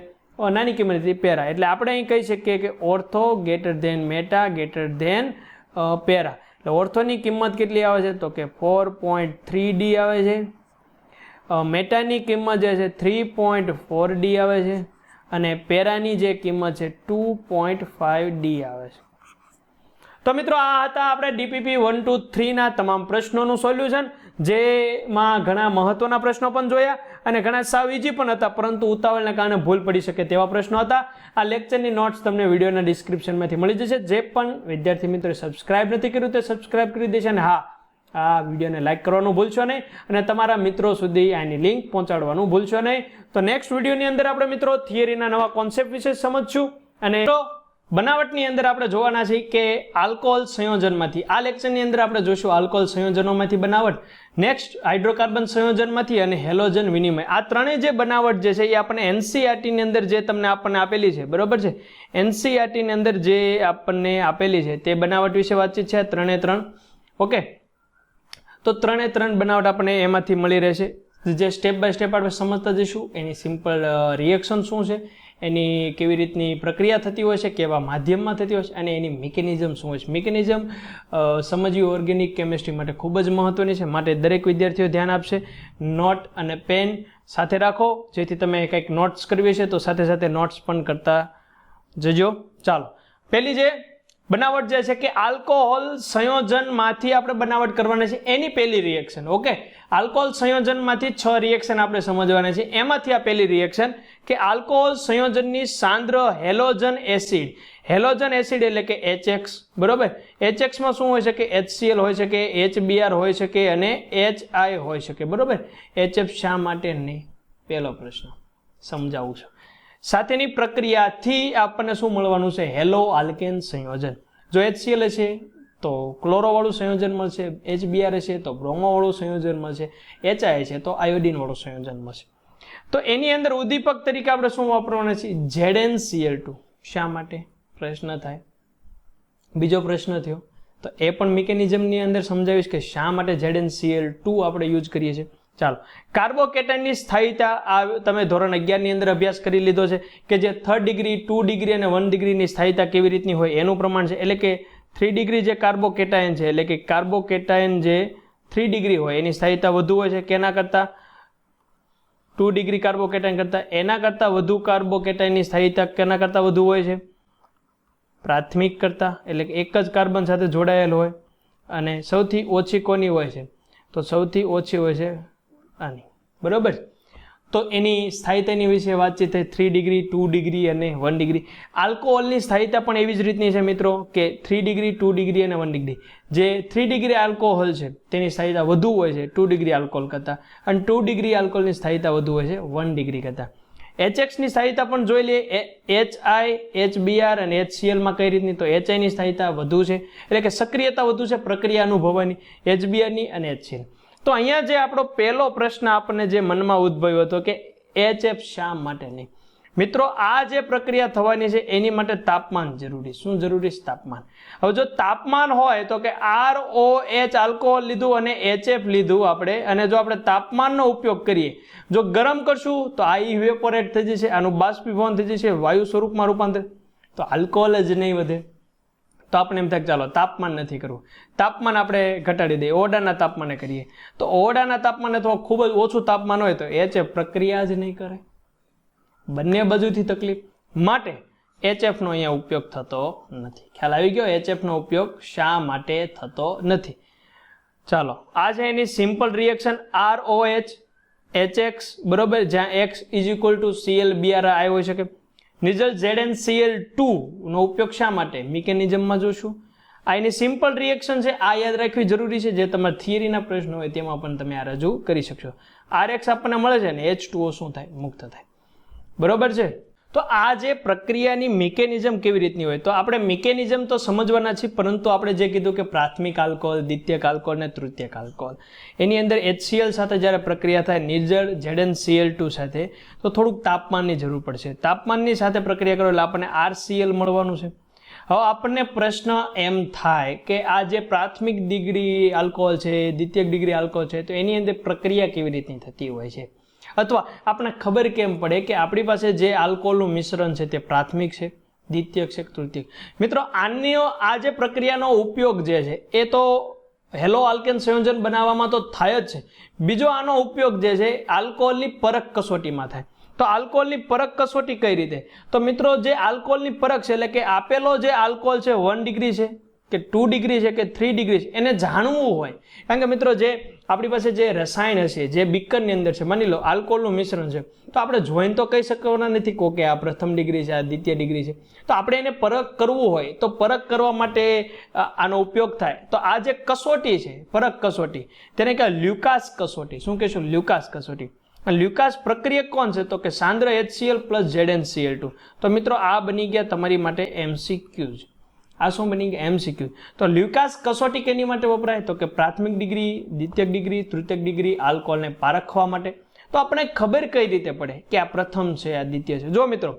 નાની કિંમત હતી પેરા. એટલે આપણે અહીં કહી શકીએ કે ortho greater than meta greater than para. એટલે ઓર્થોની કિંમત કેટલી આવે છે? તો કે 4.3 ડી આવે છે. મેટાની કિંમત જે છે 3.4 ડી આવે છે અને પેરાની જે કિંમત છે 2.5 ડી આવે છે. તો મિત્રો આ હતા આપણે DPP 1, 2, 3 ના તમામ પ્રશ્નોનું સોલ્યુશન, જેમાં ઘણા મહત્વના પ્રશ્નો પણ જોયા અને ઘણા સાવ ઈઝી પણ હતા, પરંતુ ઉતાવળના કારણે ભૂલ પડી શકે તેવા પ્રશ્નો હતા. આ લેક્ચરની નોટ્સ તમને વિડીયોના ડિસ્ક્રિપ્શનમાંથી મળી જશે. જે પણ વિદ્યાર્થી મિત્રોએ સબસ્ક્રાઇબ નથી કર્યું તે સબસ્ક્રાઇબ કરી દેશે. અને હા, આ વિડીયોને લાઇક કરવાનું ભૂલશો નહીં અને તમારા મિત્રો સુધી આની લિંક પહોંચાડવાનું ભૂલશો નહીં. તો નેક્સ્ટ વિડીયોની અંદર આપણે મિત્રો થિયરીના નવા કોન્સેપ્ટ વિશે સમજશું. અને બનાવટની અંદર આપણે જોવાના છીએ કે આલ્કોહોલ સંયોજનમાંથી, આ લેક્ચરની અંદર આપણે જોશું આલ્કોહોલ સંયોજનોમાંથી બનાવટ, નેક્સ્ટ હાઇડ્રોકાર્બન સંયોજનમાંથી અને હેલોજન વિનિમય. આ ત્રણેય જે બનાવટ જે છે એ આપણે NCERT ની અંદર જે તમને આપણને આપેલી છે, બરોબર છે, NCERT ની અંદર જે આપણને આપેલી છે તે બનાવટ વિશે વાતચીત છે. ત્રણે ત્રણ ઓકે. તો ત્રણે ત્રણ બનાવટ આપણને એમાંથી મળી રહેશે, જે સ્ટેપ બાય સ્ટેપ આપણે સમજતા જઈશું. એની સિમ્પલ રિએક્શન શું છે, એની કેવી રીતની પ્રક્રિયા થતી હોય છે, કેવા માધ્યમમાં થતી હોય છે અને એની મિકેનિઝમ શું હોય છે. મિકેનિઝમ સમજવી ઓર્ગેનિક કેમિસ્ટ્રી માટે ખૂબ જ મહત્વની છે, માટે દરેક વિદ્યાર્થીઓ ધ્યાન આપશે. નોટ અને પેન સાથે રાખો, જેથી તમે કંઈક નોટ્સ કરવી છે તો સાથે સાથે નોટ્સ પણ કરતા જજો. ચાલો, પહેલી જે બનાવટ જે છે કે આલ્કોહોલ સંયોજનમાંથી આપણે બનાવટ કરવાના છે, એની પહેલી રિએક્શન. ઓકે, આલ્કોહોલ સંયોજનમાંથી 6 રિએક્શન આપણે સમજવાના છે. એમાંથી આ પહેલી રિએક્શન કે આલ્કોહોલ સંયોજનની સાંદ્ર હેલોજન એસિડ. હેલોજન એસિડ એટલે કે HX, બરોબર. HX માં શું હોય છે કે HCl હોય છે કે HBr હોય છે કે અને HI હોય છે કે, બરોબર. HF શા માટે નહીં, પહેલો પ્રશ્ન સમજાવું છું. સાથેની પ્રક્રિયાથી આપણને શું મળવાનું છે? હેલો આલ્કેન સંયોજન. જો HCl છે તો ક્લોરો વાળું સંયોજન મળશે, HBr છે તો બ્રોમો વાળું સંયોજન મળશે, HI છે તો આયોડિન વાળું સંયોજન મળશે. તો એની અંદર ઉદ્દીપક તરીકે આપણે શું વાપરવાના છે? ZnCl2. શા માટે પ્રશ્ન થાય. બીજો પ્રશ્ન થયો તો એ પણ મિકેનિઝમની અંદર સમજાવીશ કે શા માટે ZnCl2 આપણે યુઝ કરીએ છીએ. ચાલો, કાર્બોકેટાઇનની સ્થાયીતા આ તમે ધોરણ 11 ની અંદર અભ્યાસ કરી લીધો છે કે જે 3 ડિગ્રી 2 ડિગ્રી અને 1 ડિગ્રીની સ્થાયીતા કેવી રીતની હોય એનું પ્રમાણ છે. એટલે કે 3 ડિગ્રી જે કાર્બોકેટાઇન છે, એટલે કે કાર્બોકેટાઇન જે 3 ડિગ્રી હોય એની સ્થાયીતા વધુ હોય છે કેના કરતાં? 2 ડિગ્રી કાર્બોકેટાઇન કરતાં. એના કરતાં વધુ કાર્બોકેટાઇનની સ્થાયીતા કેના કરતાં વધુ હોય છે? પ્રાથમિક કરતાં. એટલે કે એક જ કાર્બન સાથે જોડાયેલ હોય. અને સૌથી ઓછી કોની હોય છે? તો સૌથી ઓછી હોય છે આની, બરોબર. તો એની સ્થાયીતાની વિશે વાતચીત થઈ 3 ડિગ્રી 2 ડિગ્રી અને 1 ડિગ્રી. આલ્કોહોલની સ્થાયીતા પણ એવી જ રીતની છે મિત્રો કે 3 ડિગ્રી 2 ડિગ્રી અને 1 ડિગ્રી. જે 3 ડિગ્રી આલ્કોહોલ છે તેની સ્થાયીતા વધુ હોય છે 2 ડિગ્રી આલ્કોહોલ કરતાં, અને 2 ડિગ્રી આલ્કોહોલની સ્થાયીતા વધુ હોય છે 1 ડિગ્રી કરતાં. HX ની સ્થાયીતા પણ જોઈ લઈએ. HI, HBr અને HCl માં કઈ રીતની? તો HI ની સ્થાયીતા વધુ છે, એટલે કે સક્રિયતા વધુ છે પ્રક્રિયા અનુભવવાની, HBr ની અને HCl. તો અહીંયા જે આપણો પહેલો પ્રશ્ન આપણને જે મનમાં ઉદ્ભવ્યો હતો કે HF શા માટે નહીં? મિત્રો, આ જે પ્રક્રિયા થવાની છે એની માટે તાપમાન જરૂરી. શું જરૂરી છે? તાપમાન. હવે જો તાપમાન હોય તો કે ROH આલ્કોહોલ લીધું અને HF લીધું આપણે, અને જો આપણે તાપમાનનો ઉપયોગ કરીએ, જો ગરમ કરશું તો આ ઇવેપોરેટ થઈ જશે, આનું બાષ્પીભવન થઈ જશે, વાયુ સ્વરૂપમાં રૂપાંતર, તો આલ્કોહોલ જ નહીં વધે. તો આપણે એમ થાય ચાલો તાપમાન નથી કરવું, તાપમાન આપણે ઘટાડી દઈએ, ઓરડાના તાપમાને કરીએ. તો ઓરડાના તાપમાને તો ખૂબ જ ઓછું તાપમાન હોય તો HF પ્રક્રિયા જ નહીં કરે. બંને બાજુથી તકલીફ, માટે HF નો અહીંયા ઉપયોગ થતો નથી. ખ્યાલ આવી ગયો? HF નો ઉપયોગ શા માટે થતો નથી? ચાલો, આ છે એની સિમ્પલ રિએક્શન ROH HX, બરોબર, જ્યાં X = ClBr આવ્યો હોય શકે. નિઝલ ZnCl2 નો ઉપયોગ શા માટે? મિકેનિઝમમાં જોશું. આ એની સિમ્પલ રિએક્શન છે, આ યાદ રાખવી જરૂરી છે. જે તમારા થિયરીના પ્રશ્નો હોય તેમાં પણ તમે આ રજૂ કરી શકશો. RX આપણને મળે છે ને H2O શું થાય? મુક્ત થાય, બરોબર છે. તો આ જે પ્રક્રિયાની મિકેનિઝમ કેવી રીતની હોય, તો આપણે મિકેનિઝમ તો સમજવાના છીએ, પરંતુ આપણે જે કીધું કે પ્રાથમિક આલ્કોહોલ, દ્વિતીયક આલ્કોહોલ અને તૃતીયક આલ્કોહોલ, એની અંદર HCl સાથે જ્યારે પ્રક્રિયા થાય નિર્જળ ZnCl2 સાથે, તો થોડુંક તાપમાનની જરૂર પડશે. તાપમાનની સાથે પ્રક્રિયા કરો એટલે આપણને RCl મળવાનું છે. હવે આપણને પ્રશ્ન એમ થાય કે આ જે પ્રાથમિક ડિગ્રી આલ્કોહોલ છે, દ્વિતીયક ડિગ્રી આલ્કોહોલ છે, તો એની અંદર પ્રક્રિયા કેવી રીતની થતી હોય છે, અથવા આપણે ખબર કેમ પડે કે આપણી પાસે જે આલ્કોહોલનું મિશ્રણ છે તે પ્રાથમિક છે, દ્વિતીયક છે, તૃતીયક? મિત્રો, આ જે પ્રક્રિયાનો ઉપયોગ જે છે એ તો હેલો આલ્કેન સંયોજન બનાવવામાં તો થાય જ છે. બીજો આનો ઉપયોગ જે છે આલ્કોહોલની પરખ કસોટીમાં થાય. તો આલ્કોહોલની પરખ કસોટી કઈ રીતે? તો મિત્રો, જે આલ્કોહોલની પરખ છે એટલે કે આપેલો જે આલ્કોહોલ છે 1 ડિગ્રી છે કે 2 ડિગ્રી છે કે 3 ડિગ્રી છે, એને જાણવું હોય. કારણ કે મિત્રો, જે આપણી પાસે જે રસાયણ હશે, જે બીકરની અંદર છે, માની લો આલ્કોહોલનું મિશ્રણ છે, તો આપણે જોઈને તો કહી શકવાના નથી કે આ પ્રથમ ડિગ્રી છે, આ દ્વિતીય ડિગ્રી છે. તો આપણે એને પરખ કરવું હોય તો પરખ કરવા માટે આનો ઉપયોગ થાય. તો આ જે કસોટી છે, પરખ કસોટી, તેને કહેવાય લ્યુકાસ કસોટી. શું કહેશું? લ્યુકાસ કસોટી. લ્યુકાસ પ્રક્રિયક કોણ છે? તો કે સાંદ્ર HCl + ZnCl2. તો મિત્રો, આ બની ગયા તમારી માટે MCQ. આ શું બની ગયા? MCQ. તો લ્યુકાસ કસોટી કેની માટે વપરાય? તો કે પ્રાથમિક ડિગ્રી, દ્વિતીયક ડિગ્રી, તૃતીયક ડિગ્રી આલ્કોહોલને પારખવા માટે. તો આપણે ખબર કઈ રીતે પડે કે આ પ્રથમ છે, આ દ્વિતીય છે? જો મિત્રો,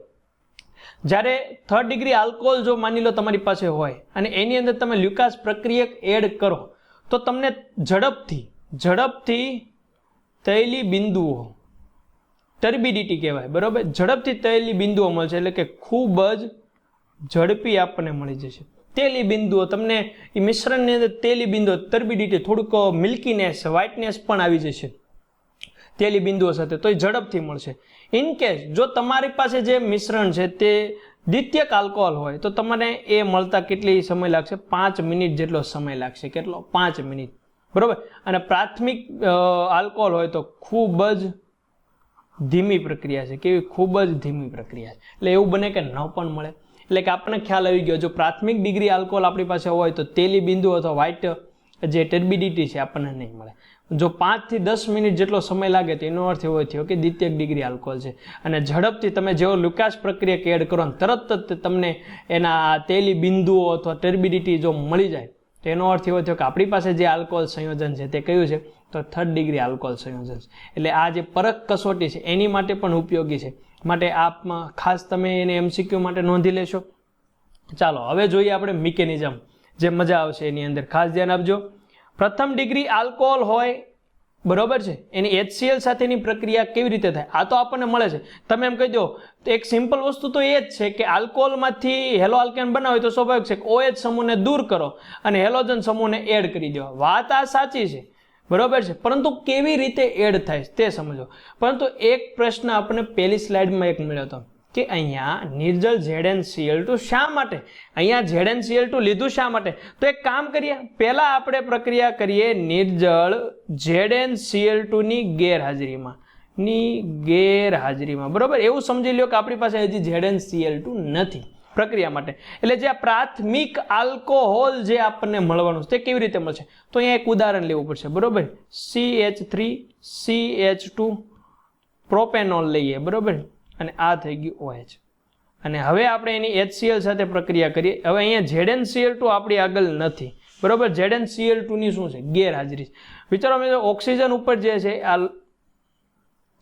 જ્યારે 3rd ડિગ્રી આલ્કોહોલ જો માની લો તમારી પાસે હોય અને એની અંદર તમે લ્યુકાસ પ્રક્રિયક એડ કરો, તો તમને ઝડપથી તૈલી બિંદુઓ, ટર્બિડિટી કહેવાય, બરોબર, ઝડપથી તૈલી બિંદુઓ મળશે. એટલે કે ખૂબ જ ઝડપી આપણને મળી જશે તેલી બિંદુઓ. તમને એ મિશ્રણની અંદર તેલી બિંદુઓ, ટર્બિડિટી, થોડુંક મિલ્કીનેસ, વ્હાઇટનેસ પણ આવી જશે. તેલી બિંદુઓ સાથે, તો એ ઝડપથી મળશે. ઇન કેસ જો તમારી પાસે જે મિશ્રણ છે તે દ્વિતીયક આલ્કોહોલ હોય તો તમને એ મળતા કેટલી સમય લાગશે? 5 મિનિટ જેટલો સમય લાગશે. કેટલો? 5 મિનિટ, બરોબર. અને પ્રાથમિક આલ્કોહોલ હોય તો ખૂબ જ ધીમી પ્રક્રિયા છે. કેવી? ખૂબ જ ધીમી પ્રક્રિયા છે. એટલે એવું બને કે ન પણ મળે. એટલે કે આપણને ખ્યાલ આવી ગયો, જો પ્રાથમિક ડિગ્રી આલ્કોહોલ આપણી પાસે હોય તો તેલી બિંદુ અથવા વ્હાઇટ જે ટર્બિડિટી છે આપણને નહીં મળે. જો 5 થી 10 મિનિટ જેટલો સમય લાગે તો એનો અર્થ એવો થયો કે દ્વિતીયક ડિગ્રી આલ્કોહોલ છે. અને ઝડપથી તમે જેવો લુકાસ પ્રક્રિયા એડ કરો તરત જ તમને એના તેલી બિંદુઓ અથવા ટર્બિડિટી જો મળી જાય તો એનો અર્થ એવો થયો કે આપણી પાસે જે આલ્કોહોલ સંયોજન છે તે કયું છે? તો 3rd ડિગ્રી આલ્કોહોલ સંયોજન છે. એટલે આ જે પરખ કસોટી છે એની માટે પણ ઉપયોગી છે. માટે આપમાં ખાસ તમે એને MCQ માટે નોંધી લેશો. ચાલો હવે જોઈએ આપણે મિકેનિઝમ, જે મજા આવશે એની અંદર. ખાસ ધ્યાન આપજો. પ્રથમ ડિગ્રી આલ્કોહોલ હોય, બરોબર છે, એની HCl સાથેની પ્રક્રિયા કેવી રીતે થાય આ તો આપણને મળે છે. તમે એમ કહી દો તો એક સિમ્પલ વસ્તુ તો એ જ છે કે આલ્કોહોલમાંથી હેલો આલ્કેન બનાવે તો સ્વાભાવિક છે કે OH સમૂહને દૂર કરો અને હેલોજન સમૂહને એડ કરી દો. વાત આ સાચી છે, બરોબર છે, પરંતુ કેવી રીતે એડ થાય તે સમજો. પરંતુ એક પ્રશ્ન આપણને પહેલી સ્લાઇડમાં એક મળ્યો હતો કે અહીંયા નિર્જળ ZnCl2 શા માટે? અહીંયા ZnCl2 લીધું શા માટે? તો એક કામ કરીએ, પહેલા આપણે પ્રક્રિયા કરીએ નિર્જળ ZnCl2 ની ગેરહાજરીમાં, બરોબર. એવું સમજી લો કે આપણી પાસે હજી ZnCl2 નથી પ્રક્રિયા માટે. એટલે જે પ્રાથમિક આલ્કોહોલ જે આપણને મળવાનું છે તે કેવી રીતે મળશે? તો અહીંયા એક ઉદાહરણ લેવું પડશે, બરોબર. CH3CH2 પ્રોપેનોલ લઈએ, બરોબર, અને આ થઈ ગયું OH. અને હવે આપણે એની HCl સાથે પ્રક્રિયા કરીએ. હવે અહીંયા ZnCl2 આપણી આગળ નથી, બરોબર. ZnCl2 ની શું છે? ગેરહાજરી. વિચારો મિત્રો, ઓક્સિજન ઉપર જે છે આ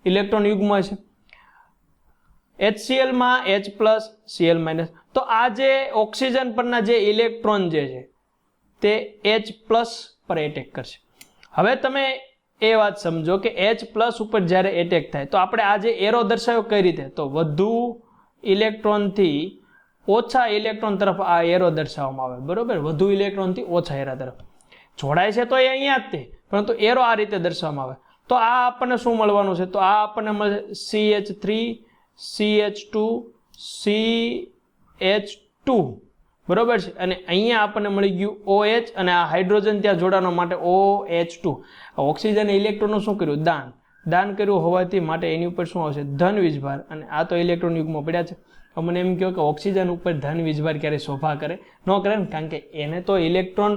ઇલેક્ટ્રોન યુગ્મ છે, HCl માં H+, Cl-. તો આ જે ઓક્સિજન પરના જે ઇલેક્ટ્રોન જે છે તે H+ પર એટેક કરશે. હવે તમે એ વાત સમજો કે H+ ઉપર જ્યારે એટેક થાય તો આપણે આ જે એરો દર્શાવ્યો કઈ રીતે? તો વધુ ઇલેક્ટ્રોનથી ઓછા ઇલેક્ટ્રોન તરફ આ એરો દર્શાવવામાં આવે, બરોબર. વધુ ઇલેક્ટ્રોનથી ઓછા એરા તરફ જોડાય છે તો એ અહીંયા જ તે, પરંતુ એરો આ રીતે દર્શાવવામાં આવે. તો આ આપણને શું મળવાનું છે? તો આ આપણને મળે CH3 CH2 CH2, બરોબર છે. અને અહીંયા આપણને મળી ગયું OH અને આ હાઇડ્રોજન ત્યાં જોડાવા માટે OH2. ઓક્સિજન ઇલેક્ટ્રોનનું શું કર્યું? દાન કર્યું હોવાથી માટે એની ઉપર શું આવશે? ધન વીજભાર. અને આ તો ઇલેક્ટ્રોન યુગમાં પડ્યા છે. મને એમ કહો કે ઓક્સિજન ઉપર ધન વીજભાર ક્યારે શોભા કરે? ન કરે ને, કારણ કે એને તો ઇલેક્ટ્રોન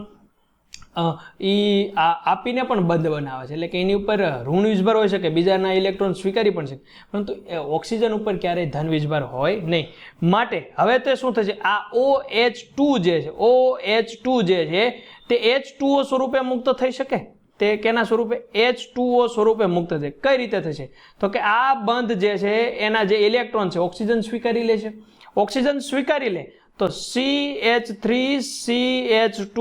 આપીને પણ બંધ બનાવે છે. એટલે કે એની ઉપર ઋણ વીજભાર હોય શકે, બીજાના ઇલેક્ટ્રોન સ્વીકારી પણ શકે, પરંતુ ઓક્સિજન ઉપર ક્યારેય ધન વીજભાર હોય નહીં. માટે હવે તે શું થશે? આ OH2 જે છે, OH2 જે છે તે H2O સ્વરૂપે મુક્ત થઈ શકે. તે કેના સ્વરૂપે? H2O સ્વરૂપે મુક્ત છે. કઈ રીતે થશે? તો કે આ બંધ જે છે એના જે ઇલેક્ટ્રોન છે ઓક્સિજન સ્વીકારી લે છે. ઓક્સિજન સ્વીકારી લે તો CH3 CH2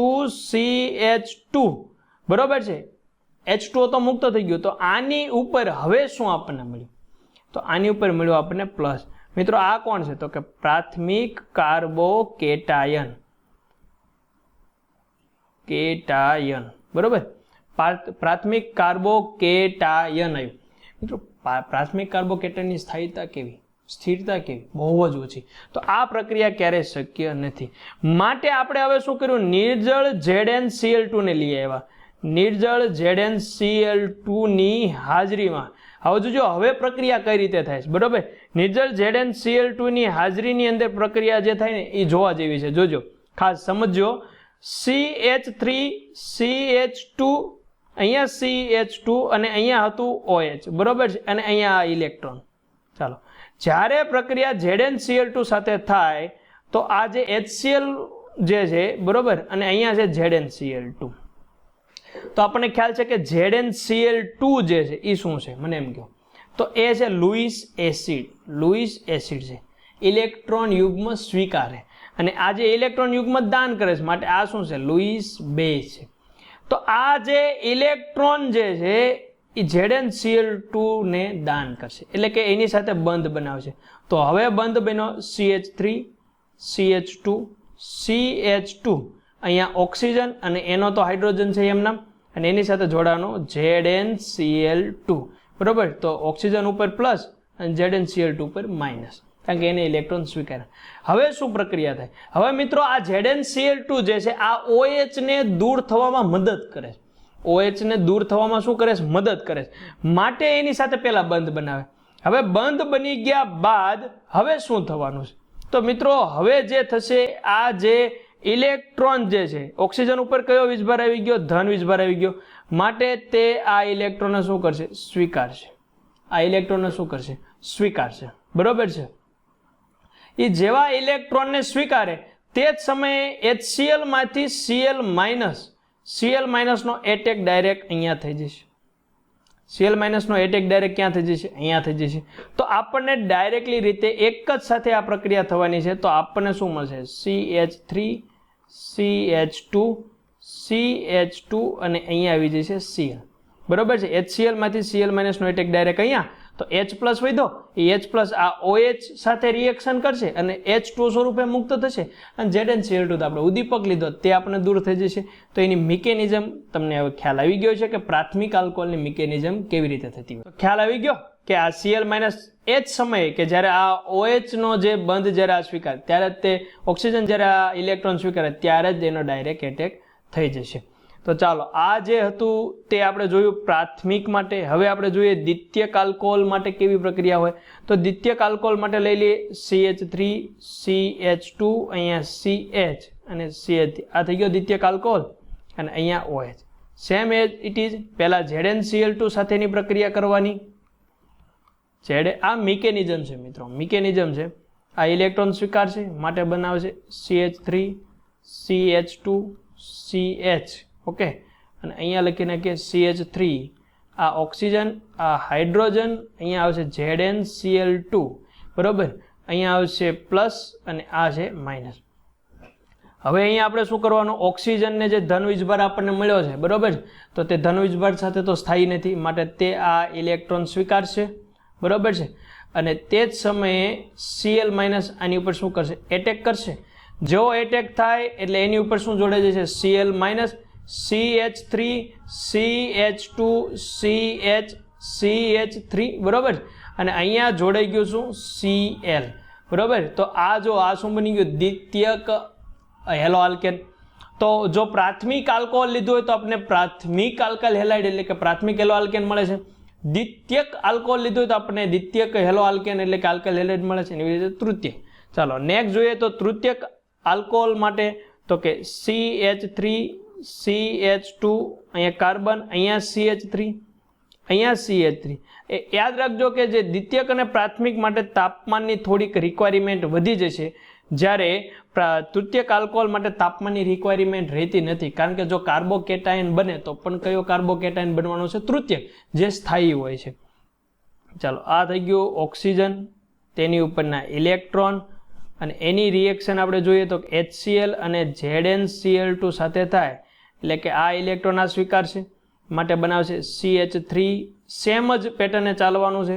CH2, બરોબર છે, H2O તો મુક્ત થઈ ગયું. તો આની ઉપર હવે શું આપણને મળ્યું? તો આની ઉપર મળ્યું આપણને પ્લસ. મિત્રો આ કોણ છે? તો કે પ્રાથમિક કાર્બોકેટાયન, બરોબર. પ્રાથમિક કાર્બોકેટાયન આવ્યું. મિત્રો પ્રાથમિક કાર્બોકેટાયનની સ્થાયીતા કેવી? સ્થિરતા કેવી? બહુ જ ઓછી. તો આ પ્રક્રિયા ક્યારેય શક્ય નથી. માટે આપણે હવે શું કર્યું? નિર્જળ ZnCl2 ને લઈ આવ્યા. નિર્જળ ZnCl2 ની હાજરીમાં હવે જોજો હવે પ્રક્રિયા કઈ રીતે થાય છે, બરોબર. નિર્જળ ZnCl2 ની હાજરીની અંદર પ્રક્રિયા જે થાય ને એ જોવા જેવી છે. જોજો, ખાસ સમજો. CH3 CH2, અહીંયા CH2 અને અહીંયા હતું OH, બરોબર છે, અને અહીંયા ઇલેક્ટ્રોન. ચાલો, જ્યારે પ્રક્રિયા ZnCl2 સાથે થાય તો આ જે HCl જે છે, બરોબર, અને અહીંયા છે ZnCl2. તો આપણને ખ્યાલ છે કે ZnCl2 જે છે એ શું છે? મને એમ કહો. તો એ છે લુઈસ એસિડ છે. ઇલેક્ટ્રોન યુગ્મ સ્વીકારે અને આ જે ઇલેક્ટ્રોન યુગ્મ દાન કરે છે, માટે આ શું છે? લુઈસ બેઝ છે. તો આ જે ઇલેક્ટ્રોન જે છે એ ZnCl2 ને દાન કરશે, એટલે કે એની સાથે બંધ બનાવશે. તો હવે બંધ બન્યો CH3 CH2 CH2, અહીંયા ઓક્સિજન અને એનો તો હાઇડ્રોજન છે એમના, અને એની સાથે જોડાનો ZnCl2. બરોબર. તો ઓક્સિજન ઉપર પ્લસ અને ZnCl2 ઉપર માઇનસ, કારણ કે એને ઇલેક્ટ્રોન સ્વીકારે. હવે શું પ્રક્રિયા થાય? હવે મિત્રો આ ZnCl2 જે છે આ OH ને દૂર થવામાં મદદ કરે છે. OH ને દૂર થવામાં શું કરે છે? મદદ કરે છે. માટે એની સાથે પહેલા બંધ બનાવે. હવે બંધ બની ગયા બાદ હવે શું થવાનું છે? તો મિત્રો હવે જે થશે, આ જે ઇલેક્ટ્રોન જે છે ઓક્સિજન ઉપર કયો વીજભાર આવી ગયો? ધન વીજભાર આવી ગયો. માટે તે આ ઇલેક્ટ્રોનને શું કરશે? સ્વીકારશે. આ ઇલેક્ટ્રોનને શું કરશે? સ્વીકારશે. બરોબર છે. એ જેવા ઇલેક્ટ્રોનને સ્વીકારે તે જ સમયે HCl માંથી Cl માઇનસનો એટેક ડાયરેક્ટ અહીંયા થઈ જશે. Cl માઇનસનો એટેક ડાયરેક્ટ ક્યાં થઈ જશે? અહીંયા થઈ જશે. તો આપણને ડાયરેક્ટલી રીતે એક જ સાથે આ પ્રક્રિયા થવાની છે. તો આપણને શું મળશે? CH3 CH2 CH2 અને અહીંયા આવી જશે Cl. બરોબર છે. HCl માંથી Cl માઇનસનો એટેક ડાયરેક્ટ અહીંયા. તો H પ્લસ વધ્યો, એ H પ્લસ આ OH સાથે રિએક્શન કરશે અને H2 સ્વરૂપે મુક્ત થશે. અને ZnCl2 તો આપણે ઉદ્દીપક લીધો તે આપણે દૂર થઈ જશે. તો એની મિકેનિઝમ તમને હવે ખ્યાલ આવી ગયો છે કે પ્રાથમિક આલ્કોહોલની મિકેનિઝમ કેવી રીતે થતી હોય. ખ્યાલ આવી ગયો કે આ Cl માઇનસ એ જ સમયે કે જ્યારે આ OH નો જે બંધ જ્યારે આ સ્વીકારે ત્યારે તે ઓક્સિજન જ્યારે આ ઇલેક્ટ્રોન સ્વીકારે ત્યારે જ એનો ડાયરેક્ટ એટેક થઈ જશે. તો ચાલો આ જે હતું તે આપણે જોયું પ્રાથમિક માટે. હવે આપણે જોઈએ દ્વિતીયક આલ્કોહોલ માટે કેવી પ્રક્રિયા હોય. તો દ્વિતીયક આલ્કોહોલ માટે લઈ લઈએ CH3 CH2 અહીંયા CH અને CH. આ થઈ ગયો દ્વિતીયક આલ્કોહોલ અને અહીંયા OH. Same as it is. પહેલા ZnCl2 સાથેની પ્રક્રિયા કરવાની. આ મિકેનિઝમ છે મિત્રો, મિકેનિઝમ છે. આ ઇલેક્ટ્રોન સ્વીકારશે માટે બનાવશે CH3 CH2 CH. ઓકે. અને અહીંયા લખી નાખીએ CH3 આ ઓક્સિજન, આ હાઇડ્રોજન, અહીંયા આવશે ZnCl2. બરોબર. અહીંયા આવશે પ્લસ અને આ છે માઇનસ. હવે અહીંયા આપણે શું કરવાનું? ઓક્સિજનને જે ધન વીજભાર આપણને મળ્યો છે, બરોબર, તો તે ધન વીજભાર સાથે તો સ્થાયી નથી, માટે તે આ ઇલેક્ટ્રોન સ્વીકારશે. બરોબર છે. અને તે જ સમયે Cl માઇનસ આની ઉપર શું કરશે? એટેક કરશે. જો એટેક થાય એટલે એની ઉપર શું જોડાઈ જશે? Cl minus CH3 CH2 CH CH3. બરોબર. અને અહીંયા જોડાઈ ગયું શું? Cl. બરોબર. તો આ જો આ શું બની ગયું? દ્વિતીયક હેલો આલ્કેન. તો જો પ્રાથમિક આલ્કોહોલ લીધું હોય તો આપણે પ્રાથમિક આલ્કાઇલ હેલાઇડ એટલે કે પ્રાથમિક હેલો આલ્કેન મળે છે. દ્વિતીયક આલ્કોહોલ લીધું હોય તો આપણને દ્વિતીયક હેલો આલ્કેન એટલે કે આલ્કાઇલ હેલાઇડ મળે છે. એવી રીતે તૃતીય. ચાલો નેક્સ્ટ જોઈએ તો તૃતીયક આલ્કોહોલ માટે તો કે CH3 CH2 અહીંયા કાર્બન, અહીંયા CH3 અહીંયા CH3. એ યાદ રાખજો કે જે દ્વિતીયક અને પ્રાથમિક માટે તાપમાનની થોડીક રિક્વાયરમેન્ટ વધી જશે, જ્યારે તૃતીયક આલ્કોહોલ માટે તાપમાનની રિક્વાયરમેન્ટ રહેતી નથી. કારણ કે જો કાર્બોકેટાયન બને તો પણ કયો કાર્બોકેટાયન બનવાનો છે? તૃતીયક, જે સ્થાયી હોય છે. ચાલો આ થઈ ગયું ઓક્સિજન, તેની ઉપરના ઇલેક્ટ્રોન અને એની રિએક્શન આપણે જોઈએ તો HCl અને ZnCl2 સાથે થાય એટલે કે આ ઇલેક્ટ્રોન આ સ્વીકારશે માટે બનાવશે CH3. સેમ જ પેટર્ને ચાલવાનું છે.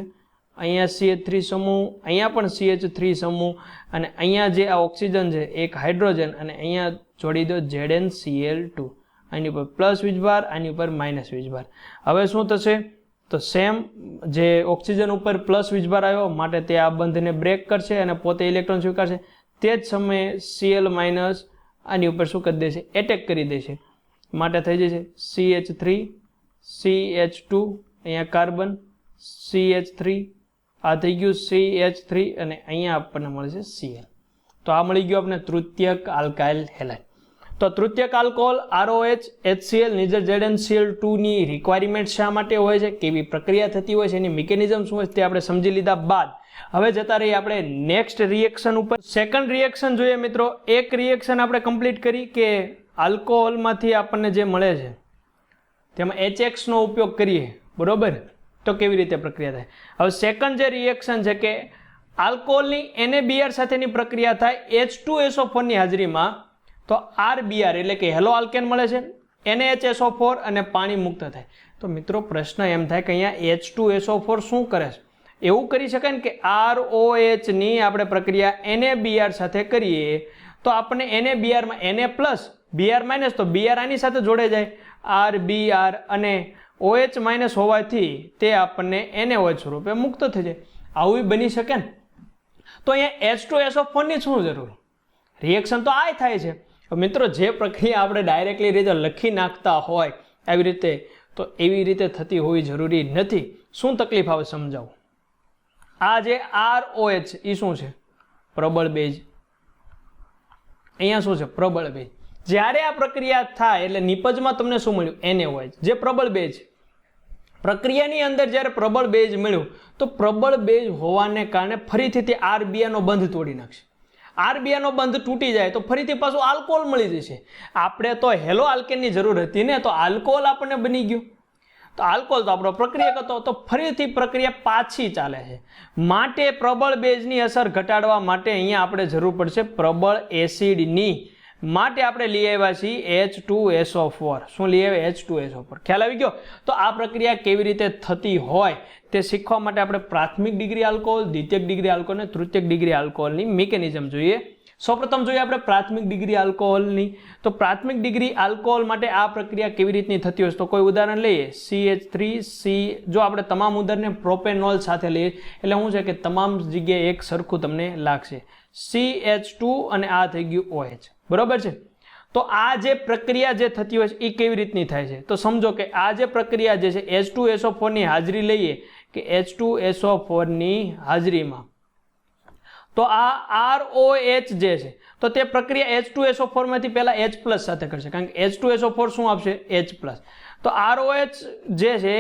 અહીંયા CH3 સમૂહ, અહીંયા પણ CH3 સમૂહ અને અહીંયા જે આ ઓક્સિજન છે એક હાઇડ્રોજન અને અહીંયા જોડી દો ZnCl2. આની ઉપર પ્લસ વીજભાર, આની ઉપર માઇનસ વીજભાર. હવે શું થશે? તો સેમ જે ઓક્સિજન ઉપર પ્લસ વીજભાર આવ્યો માટે તે આ બંધને બ્રેક કરશે અને પોતે ઇલેક્ટ્રોન સ્વીકારશે. તે જ સમયે Cl માઇનસ આની ઉપર શું કરી દેશે? એટેક કરી દેશે. માટે થઈ જશે CH3 CH2 અહીંયા કાર્બન CH3 આ થઈ ગયું CH3 અને અહીંયા આપણને મળશે Cl. તો આ મળી ગયું આપણે તૃતીયક આલ્કાઇલ હેલાઇડ. તો તૃતીયક આલ્કોહોલ ROH HCl નીચે ZnCl2 ની રિક્વાયરમેન્ટ શા માટે હોય છે, કેવી પ્રક્રિયા થતી હોય છે, એની મિકેનિઝમ શું હોય તે આપણે સમજી લીધા બાદ હવે જતા રહીએ આપણે નેક્સ્ટ રિએક્શન ઉપર. સેકન્ડ રિએક્શન જોઈએ મિત્રો. એક રિએક્શન આપણે કમ્પ્લીટ કરી કે આલ્કોહોલમાંથી આપણને જે મળે છે તેમાં HX નો ઉપયોગ કરીએ. બરોબર. તો કેવી રીતે પ્રક્રિયા થાય? હવે સેકન્ડ જે રિએક્શન છે કે આલ્કોહોલની NaBr સાથેની પ્રક્રિયા થાય H2SO4 ની હાજરીમાં, તો RBr એટલે કે હેલો આલ્કેન મળે છે, NaHSO4 અને પાણી મુક્ત થાય. તો મિત્રો પ્રશ્ન એમ થાય કે અહીંયા H2SO4 શું કરે છે? એવું કરી શકાય ને કે ROH ની આપણે પ્રક્રિયા NaBr સાથે કરીએ તો આપણને NaBr માં Na પ્લસ Br માઇનસ, તો Br આની સાથે જોડે જાય RBr અને OH માઇનસ હોવાથી તે આપણને NaOH સ્વરૂપે મુક્ત થઈ જાય. આવું બની શકે ને. તો અહીંયા H2SO4 ની શું જરૂર? રિએક્શન તો આ થાય છે. મિત્રો જે પ્રક્રિયા આપણે ડાયરેક્ટલી રીતે લખી નાખતા હોય આવી રીતે, તો એવી રીતે થતી હોવી જરૂરી નથી. શું તકલીફ આવે સમજાવું. આ જે ROH એ શું છે? પ્રબળ બેઝ. અહીંયા શું છે? પ્રબળ બેઝ. જ્યારે આ પ્રક્રિયા થાય એટલે નિપજમાં તમને શું મળ્યું? NaOH, જે પ્રબળ બેઝ. પ્રક્રિયાની અંદર જ્યારે પ્રબળ બેઝ મળ્યું તો પ્રબળ બેઝ હોવાને કારણે ફરીથી તે RBr નો બંધ તોડી નાખશે. RBr નો બંધ તૂટી જાય તો ફરીથી પાછું આલ્કોહોલ મળી જશે. આપણે તો હેલો આલ્કેનની જરૂર હતી ને, તો આલ્કોહોલ આપણને બની ગયું. તો આલ્કોહોલ તો આપણો પ્રક્રિયા કરતો તો ફરીથી પ્રક્રિયા પાછી ચાલે છે. માટે પ્રબળ બેઝની અસર ઘટાડવા માટે અહીંયા આપણે જરૂર પડશે પ્રબળ એસિડની. માટે આપણે લઈ આવ્યા છીએ H2SO4. શું લઈ આવ્યા? H2SO4. ખ્યાલ આવી ગયો? તો આ પ્રક્રિયા કેવી રીતે થતી હોય તે શીખવા માટે આપણે પ્રાથમિક ડિગ્રી આલ્કોહોલ, દ્વિતીયક ડિગ્રી આલ્કોહોલ અને તૃતીયક ડિગ્રી આલ્કોહોલની મિકેનિઝમ જોઈએ. સૌપ્રથમ જોઈએ આપણે પ્રાથમિક ડિગ્રી આલ્કોહોલની. તો પ્રાથમિક ડિગ્રી આલ્કોહોલ માટે આ પ્રક્રિયા કેવી રીતની થતી હોય તો કોઈ ઉદાહરણ લઈએ. CH3C. જો આપણે તમામ ઉદાહરણને પ્રોપેનોલ સાથે લઈએ એટલે શું છે કે તમામ જગ્યાએ એક સરખું તમને લાગશે. CH2 અને આ થઈ ગયું OH. બરોબર છે. તો આ જે પ્રક્રિયા જે થતી હોય છે એ કેવી રીતની થાય છે? તો સમજો કે આ જે પ્રક્રિયા જે છે H2SO4 ની હાજરી લઈએ કે H2SO4 ની હાજરીમાં, તો આ ROH જે છે તો તે પ્રક્રિયા H2SO4 માંથી પહેલા H+ સાથે કરશે, કારણ કે H2SO4 શું આપશે? H+. તો ROH જે છે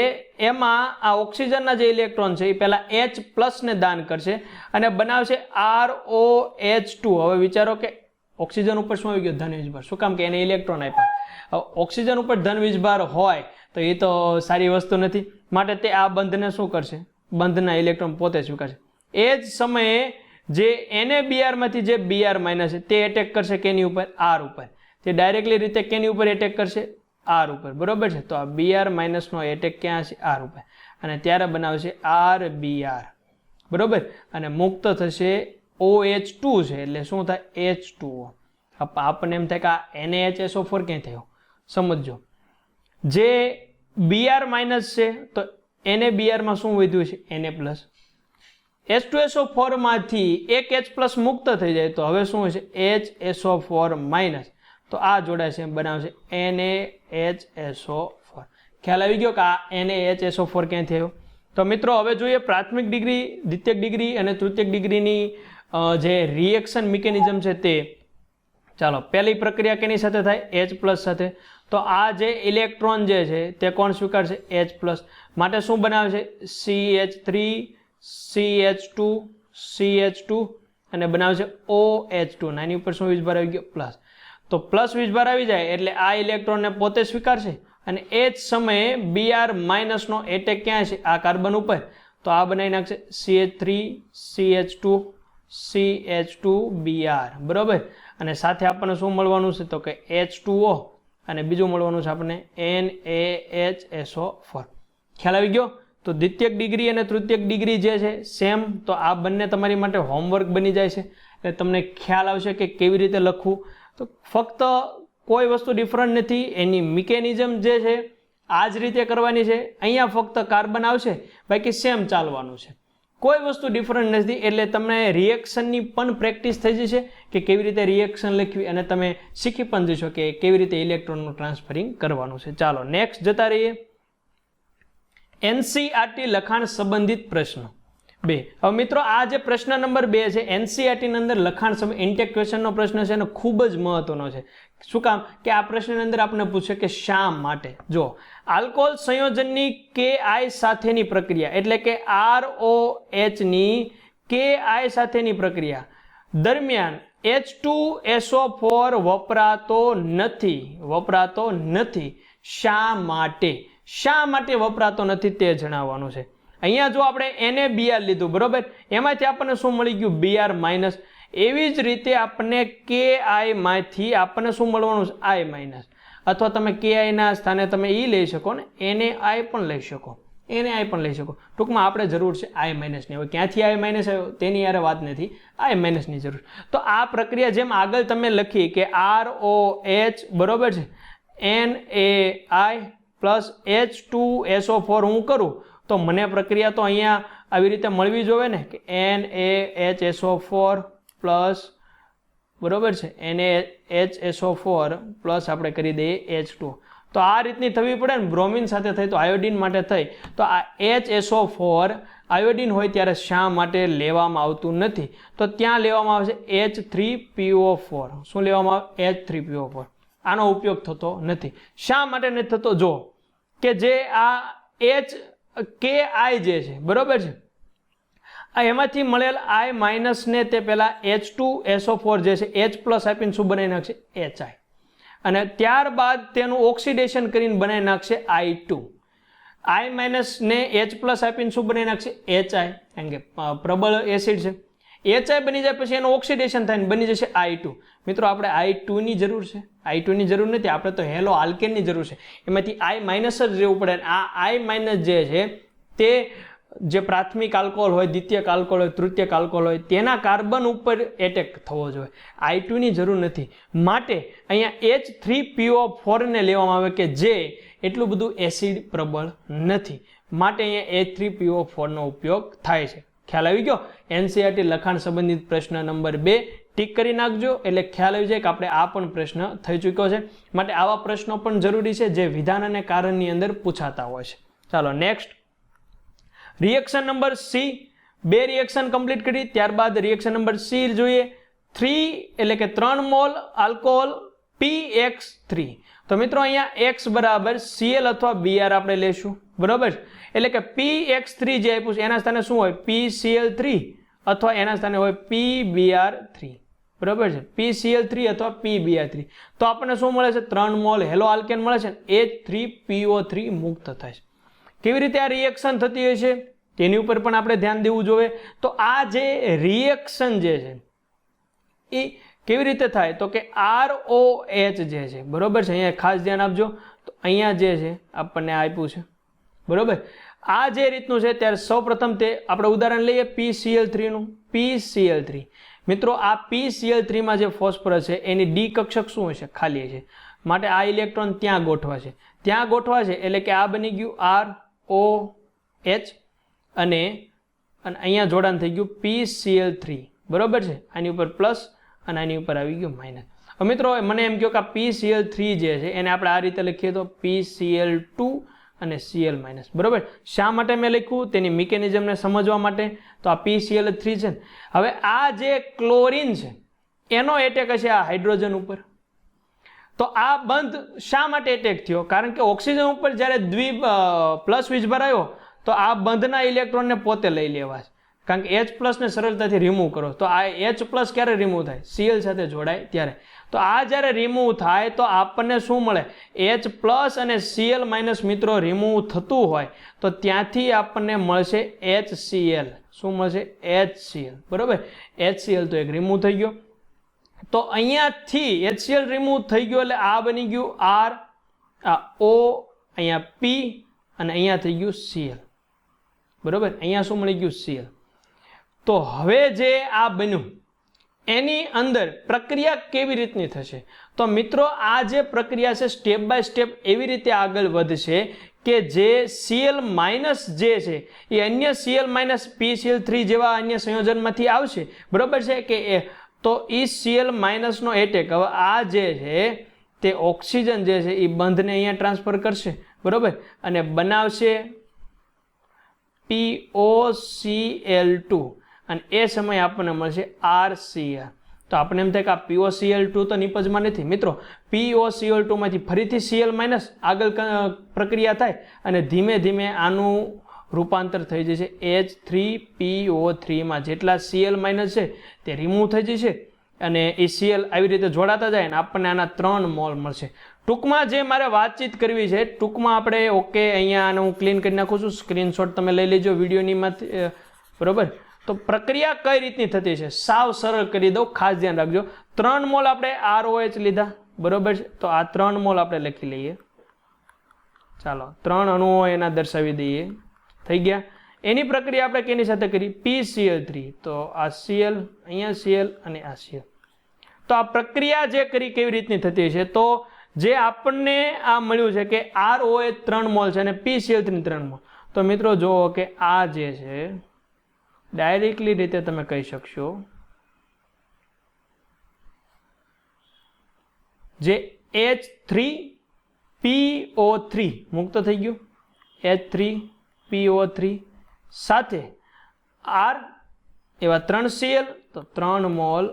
એમાં આ ઓક્સિજનના જે ઇલેક્ટ્રોન છે એ પહેલા H+ ને દાન કરશે અને બનાવશે ROH2. હવે વિચારો કે ઓક્સિજન ઉપર શું આવી ગયો? ધન વીજભાર. શું કામ? કે એને ઇલેક્ટ્રોન આપ્યા. ઓક્સિજન ઉપર ધન વીજભાર હોય તો એ તો સારી વસ્તુ નથી. માટે તે આ બંધને શું કરશે? બંધના ઇલેક્ટ્રોન પોતે સ્વીકારશે. એ જ સમયે જે NaBr માંથી જે Br માઇનસ છે તે એટેક કરશે કેની ઉપર? R ઉપર. તે ડાયરેક્ટલી રીતે કેની ઉપર એટેક કરશે? R ઉપર. બરોબર છે. તો આ Br માઇનસનો એટેક ક્યાં છે? R ઉપર. અને ત્યારે બનાવશે RBr. બરોબર. અને મુક્ત થશે OH2 છે એટલે શું થાય? H2O. આપણને એમ થાય કે આ NaHSO4 ક્યાં થયો? સમજો. જે Br માઇનસ છે તો NaBr માં શું વધ્યું છે? Na+. H2SO4 માંથી એક H+ મુક્ત થઈ જાય તો હવે શું હશે? HSO4 minus. તો આ જોડાય છે બનાવશે NaHSO4. ખ્યાલ આવી ગયો કે આ NaHSO4 ક્યાં થયો? તો મિત્રો હવે જોઈએ પ્રાથમિક ડિગ્રી, દ્વિતીયક ડિગ્રી અને તૃતીયક ડિગ્રીની જે રિએક્શન મિકેનિઝમ છે તે. ચાલો, પહેલી પ્રક્રિયા કેની સાથે થાય? H+ સાથે. તો આ જે ઇલેક્ટ્રોન જે છે તે કોણ સ્વીકારશે? H+. માટે શું બનાવશે? CH3 CH2 CH2 અને બનાવશે OH2. નાની ઉપર શું વીજભાર આવી ગયો? પ્લસ. તો પ્લસ વીજભાર આવી જાય એટલે આ ઇલેક્ટ્રોનને પોતે સ્વીકારશે અને એ જ સમયે Br માઇનસનો એટેક ક્યાં છે? આ કાર્બન ઉપર. તો આ બનાવી નાખશે CH3 CH2 CH2 Br. બરોબર. અને સાથે આપણને શું મળવાનું છે? તો કે H2O અને બીજું મળવાનું છે આપણને NaHSO4. ખ્યાલ આવી ગયો? તો દ્વિતીયક ડિગ્રી અને તૃતીયક ડિગ્રી જે છે સેમ. તો આ બંને તમારી માટે હોમવર્ક બની જાય છે એટલે તમને ખ્યાલ આવશે કે કેવી રીતે લખવું. તો ફક્ત કોઈ વસ્તુ ડિફરન્ટ નથી, એની મિકેનિઝમ જે છે આ જ રીતે કરવાની છે. અહીંયા ફક્ત કાર્બન આવશે, બાકી સેમ ચાલવાનું છે. કોઈ વસ્તુ ડિફરન્ટ નથી. એટલે તમને રિએક્શનની પણ પ્રેક્ટિસ થઈ જશે કે કેવી રીતે રિએક્શન લખવી અને તમે શીખી પણ જશો કે કેવી રીતે ઇલેક્ટ્રોનનું ટ્રાન્સફરિંગ કરવાનું છે. ચાલો નેક્સ્ટ જતા રહીએ. NCERT લખાણ સંબંધિત પ્રશ્ન 2. હવે મિત્રો આ જે પ્રશ્ન નંબર 2 છે NCERT ની અંદર લખાણ સંબંધિત ઇન્ટેક ક્વેશ્ચનનો પ્રશ્ન છે અને ખૂબ જ મહત્વનો છે. શું કામ? કે આ પ્રશ્નની અંદર આપણે પૂછે કે શા માટે. જો આલ્કોહોલ સંયોજનની Ki સાથેની પ્રક્રિયા એટલે કે ROH ની Ki સાથેની પ્રક્રિયા દરમિયાન H2SO4 વપરાતો નથી. શા માટે? શા માટે વપરાતો નથી તે જણાવવાનું છે. અહીંયા જો આપણે NaBr લીધું, બરોબર, એમાંથી આપણને શું મળી ગયું? Br minus. એવી જ રીતે આપણને Ki માંથી આપણને શું મળવાનું છે? I minus. અથવા તમે Ki ના સ્થાને તમે એ લઈ શકો ને, NaI પણ લઈ શકો. ટૂંકમાં આપણે જરૂર છે I માઇનસની. હવે ક્યાંથી I માઇનસ આવ્યો તેની યાર વાત નથી, I માઇનસની જરૂર. તો આ પ્રક્રિયા જેમ આગળ તમે લખી કે ROH, બરોબર છે, NaI પ્લસ H2SO4 હું કરું તો મને પ્રક્રિયા તો અહીંયા આવી રીતે મળવી જોઈએ ને કે NaHSO4 પ્લસ બરોબર છે NaHSO4 પ્લસ આપણે કરી દઈએ H2 તો આ રીતની થવી પડે ને બ્રોમિન સાથે થઈ તો આયોડિન માટે થઈ તો આ HSO4 આયોડિન હોય ત્યારે શા માટે લેવામાં આવતું નથી તો ત્યાં લેવામાં આવે છે H3PO4 શું લેવામાં આવે H3PO4 આનો ઉપયોગ થતો નથી શા માટે નથી થતો જો કે જે આ HKI જે છે બરોબર છે આ એમાંથી મળેલ I માઇનસ ને તે પહેલા H2SO4 જે છે H પ્લસ આપીને શું બનાવી નાખશે HI અને ત્યારબાદ તેનું ઓક્સિડેશન કરીને બનાવી નાખશે I2 I માઇનસ ને H પ્લસ આપીને શું બનાવી નાખશે HI કારણ કે પ્રબળ એસિડ છે HI બની જાય પછી એનું ઓક્સિડેશન થાય બની જશે I2 મિત્રો આપણે I2 ની જરૂર છે I2 ની જરૂર નથી આપણે તો હેલો આલ્કેનની જરૂર છે એમાંથી I માઇનસ જ રહેવું પડે આ I માઇનસ જે છે તે જે પ્રાથમિક આલ્કોહોલ હોય દ્વિતીયક આલ્કોહોલ હોય તૃતીયક આલ્કોહોલ હોય તેના કાર્બન ઉપર એટેક થવો જોઈએ I2 ની જરૂર નથી માટે અહીંયા H3PO4 ને લેવામાં આવે કે જે એટલું બધું એસિડ પ્રબળ નથી માટે અહીંયા H3PO4 નો ઉપયોગ થાય છે ખ્યાલ આવી ગયો NCERT લખાણ સંબંધિત પ્રશ્ન નંબર 2 ટીક કરી નાખજો એટલે ખ્યાલ આવી જાય કે આપણે આ પણ પ્રશ્ન થઈ ચૂક્યો છે માટે આવા પ્રશ્નો પણ જરૂરી છે જે વિધાન અને કારણની અંદર પૂછાતા હોય છે ચાલો નેક્સ્ટ રિએક્શન નંબર C બે રિએક્શન કમ્પ્લીટ કરી ત્યારબાદ રિએક્શન નંબર C જોઈએ 3 એટલે કે 3 મોલ આલ્કોહોલ PX3 તો મિત્રો અહીંયા X બરાબર Cl અથવા Br આપણે લેશું બરોબર એટલે કે PX3 જે આપ્યું છે એના સ્થાને શું હોય PCl3 અથવા એના સ્થાને હોય PBr3 બરોબર છે PCl3 અથવા PBr3 તો આપણને શું મળે છે 3 મોલ હેલો આલ્કેન મળે છે H3PO3 મુક્ત થાય છે કેવી રીતે આ રિએક્શન થતી હોય છે તેની ઉપર પણ આપણે ધ્યાન દેવું જોઈએ તો આ જે રિએક્શન જે છે એ કેવી રીતે થાય તો કે ROH જે છે બરોબર છે અહીંયા ખાસ ધ્યાન આપજો તો અહીંયા જે છે આપણને આપ્યું છે બરોબર આ જે રીતનું છે ત્યારે સૌપ્રથમ તે આપણે ઉદાહરણ લઈએ PCl3 નું PCl3 મિત્રો આ PCl3 માં જે ફોસ્ફરસ છે એની ડી કક્ષક શું હશે ખાલી છે માટે આ ઇલેક્ટ્રોન ત્યાં ગોઠવા છે એટલે કે આ બની ગયું ROH અને અહીંયા જોડાણ થઈ ગયું PCl3 બરોબર છે આની ઉપર પ્લસ અને આની ઉપર આવી ગયું માઇનસ હવે મિત્રો મને એમ કહ્યું કે આ PCl3 જે છે એને આપણે આ રીતે લખીએ તો PCl2 અને Cl માઇનસ બરોબર શા માટે મેં લખ્યું તેની મિકેનિઝમને સમજવા માટે તો આ PCl3 છે હવે આ જે ક્લોરીન છે એનો એટેક હશે આ હાઇડ્રોજન ઉપર તો આ બંધ શા માટે એટેક થયો કારણ કે ઓક્સિજન ઉપર જ્યારે પ્લસ વીજભાર આવ્યો તો આ બંધના ઇલેક્ટ્રોનને પોતે લઈ લેવા છે કારણ કે H+ ને સરળતાથી રિમૂવ કરો તો આ H+ ક્યારે રિમૂવ થાય Cl સાથે જોડાય ત્યારે તો આ જ્યારે રિમૂવ થાય તો આપણને શું મળે H+ અને Cl- મિત્રો રિમૂવ થતું હોય તો ત્યાંથી આપણને મળશે HCl શું મળશે HCl બરોબર HCl તો એક રિમૂવ થઈ ગયો તો અહીંયાથી HCl રિમૂવ થઈ ગયો એટલે આ બની ગયું R આ O અહીંયા P અને અહીંયા થઈ ગયું Cl બરોબર અહીંયા શું મળી ગયું Cl તો હવે જે આ બન્યું એની અંદર પ્રક્રિયા કેવી રીતની થશે તો મિત્રો આ જે પ્રક્રિયા છે સ્ટેપ બાય સ્ટેપ એવી રીતે આગળ વધશે કે જે Cl- જે છે એ અન્ય Cl- PCl3 જેવા અન્ય સંયોજનમાંથી આવશે બરોબર છે કે તો એ Cl- નો એટેક હવે આ જે છે તે ઓક્સિજન જે છે એ બંધને અહીંયા ટ્રાન્સફર કરશે બરોબર અને બનાવશે POCl2 અને એ સમયે આપણને મળશે RCl તો આપણે એમ થાય કે આ POCl2 તો નિપજમાં નથી મિત્રો POCl2 માંથી ફરીથી Cl- આગળ પ્રક્રિયા થાય અને ધીમે ધીમે આનું રૂપાંતર થઈ જશે H3PO3 માં જેટલા Cl- છે તે રિમૂવ થઈ જશે અને એ Cl આવી રીતે જોડાતા જાય ને આપણને આના 3 મોલ મળશે ટૂંકમાં જે મારે વાતચીત કરવી છે ટૂંકમાં આપણે ઓકે અહીંયા આને હું ક્લીન કરી નાખું છું સ્ક્રીનશોટ તમે લઈ લેજો વિડીયોની બરોબર તો પ્રક્રિયા કઈ રીતની થતી છે સાવ સરળ કરી દઉં ખાસ ધ્યાન રાખજો 3 મોલ આપણે ROH લીધા બરોબર છે તો આ 3 મોલ આપણે લખી લઈએ ચાલો 3 અણુઓ એના દર્શાવી દઈએ થઈ ગયા એની પ્રક્રિયા આપણે કેની સાથે કરી PCl3 તો આ Cl અહીંયા Cl અને આ Cl તો આ પ્રક્રિયા જે કરી કેવી રીતની થતી છે તો જે આપણને આ મળ્યું છે કે ROH 3 મોલ છે અને PCl3 3 મોલ, તો મિત્રો જુઓ કે આ જે છે ડાયરેક્ટલી રીતે તમે કહી શકશો જે H3PO3 મુક્ત થઈ ગયું, H3PO3 સાથે R એવા 3 Cl, તો 3 મોલ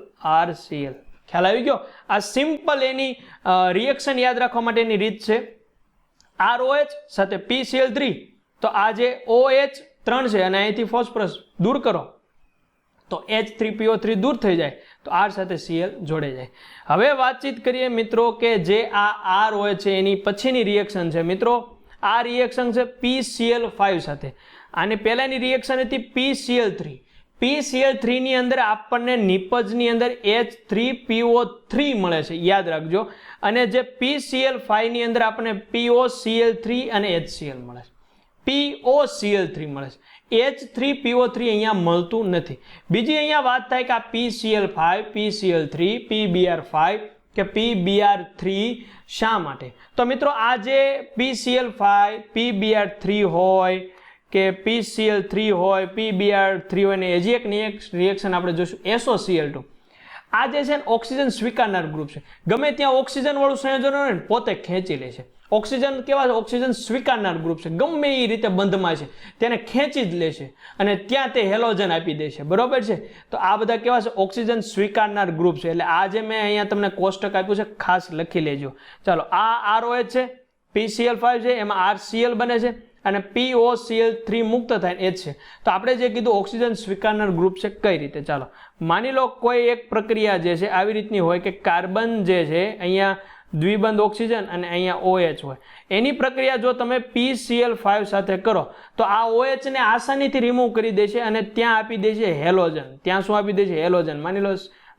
RCl. ખ્યાલ આવી ગયો? આ સિમ્પલ એની રિએક્શન યાદ રાખવા માટેની રીત છે. ROH સાથે PCl3, તો આ જે OH 3 છે અને અહીંથી ફોસ્ફરસ દૂર કરો તો H3PO3 દૂર થઈ જાય, તો R સાથે Cl જોડે જાય. હવે વાતચીત કરીએ મિત્રો કે જે આ ROH છે એની પછીની રિએક્શન છે મિત્રો, આ રિએક્શન છે PCl5 સાથે. આની પહેલાની રિએક્શન હતી PCl3. PCl3 ની અંદર આપણને નિપજની અંદર H3PO3 મળે છે, યાદ રાખજો. અને જે PCl5 ની અંદર આપણને POCl3 અને HCl મળે છે, POCl3 મળે છે. H3PO3 અહીંયા મળતું નથી. બીજી અહીંયા વાત થાય કે આ PCl5, PCl3, PBr5 કે PBr3 શા માટે? તો મિત્રો આ જે PCl5, PBr3 હોય કે PCl3 હોય, PBr3 હોય ને હજી એક રિએક્શન આપણે જોઈશું SOCl2. આ જે છે ઓક્સિજન સ્વીકારનાર ગ્રુપ છે. ગમે ત્યાં ઓક્સિજન વાળું સંયોજન હોય ને પોતે ખેંચી લે છે. ઓક્સિજન કેવા છે? ઓક્સિજન સ્વીકારનાર ગ્રુપ છે. ગમે એ રીતે બંધમાં છે તેને ખેંચી જ લે છે અને ત્યાં તે હેલોજન આપી દે છે, બરોબર છે? તો આ બધા કેવા છે? ઓક્સિજન સ્વીકારનાર ગ્રુપ છે. એટલે આ જે મેં અહીંયા તમને કોષ્ટક આપ્યું છે ખાસ લખી લેજો. ચાલો, આ ROH છે, PCl5 છે, એમાં RCl બને છે અને POCl3 મુક્ત થાય H છે. તો આપણે જે કીધું ઓક્સિજન સ્વીકારનાર ગ્રુપ છે કઈ રીતે? ચાલો માની લો કોઈ એક પ્રક્રિયા જે છે આવી રીતની હોય કે કાર્બન જે છે અહીંયા દ્વિબંધ ઓક્સિજન અને અહીંયા OH હોય. એની પ્રક્રિયા જો તમે PCl5 સાથે કરો તો આ OH ને આસાનીથી રિમૂવ કરી દેશે અને ત્યાં આપી દેશે હેલોજન. ત્યાં શું આપી દેશે? હેલોજન. માની લો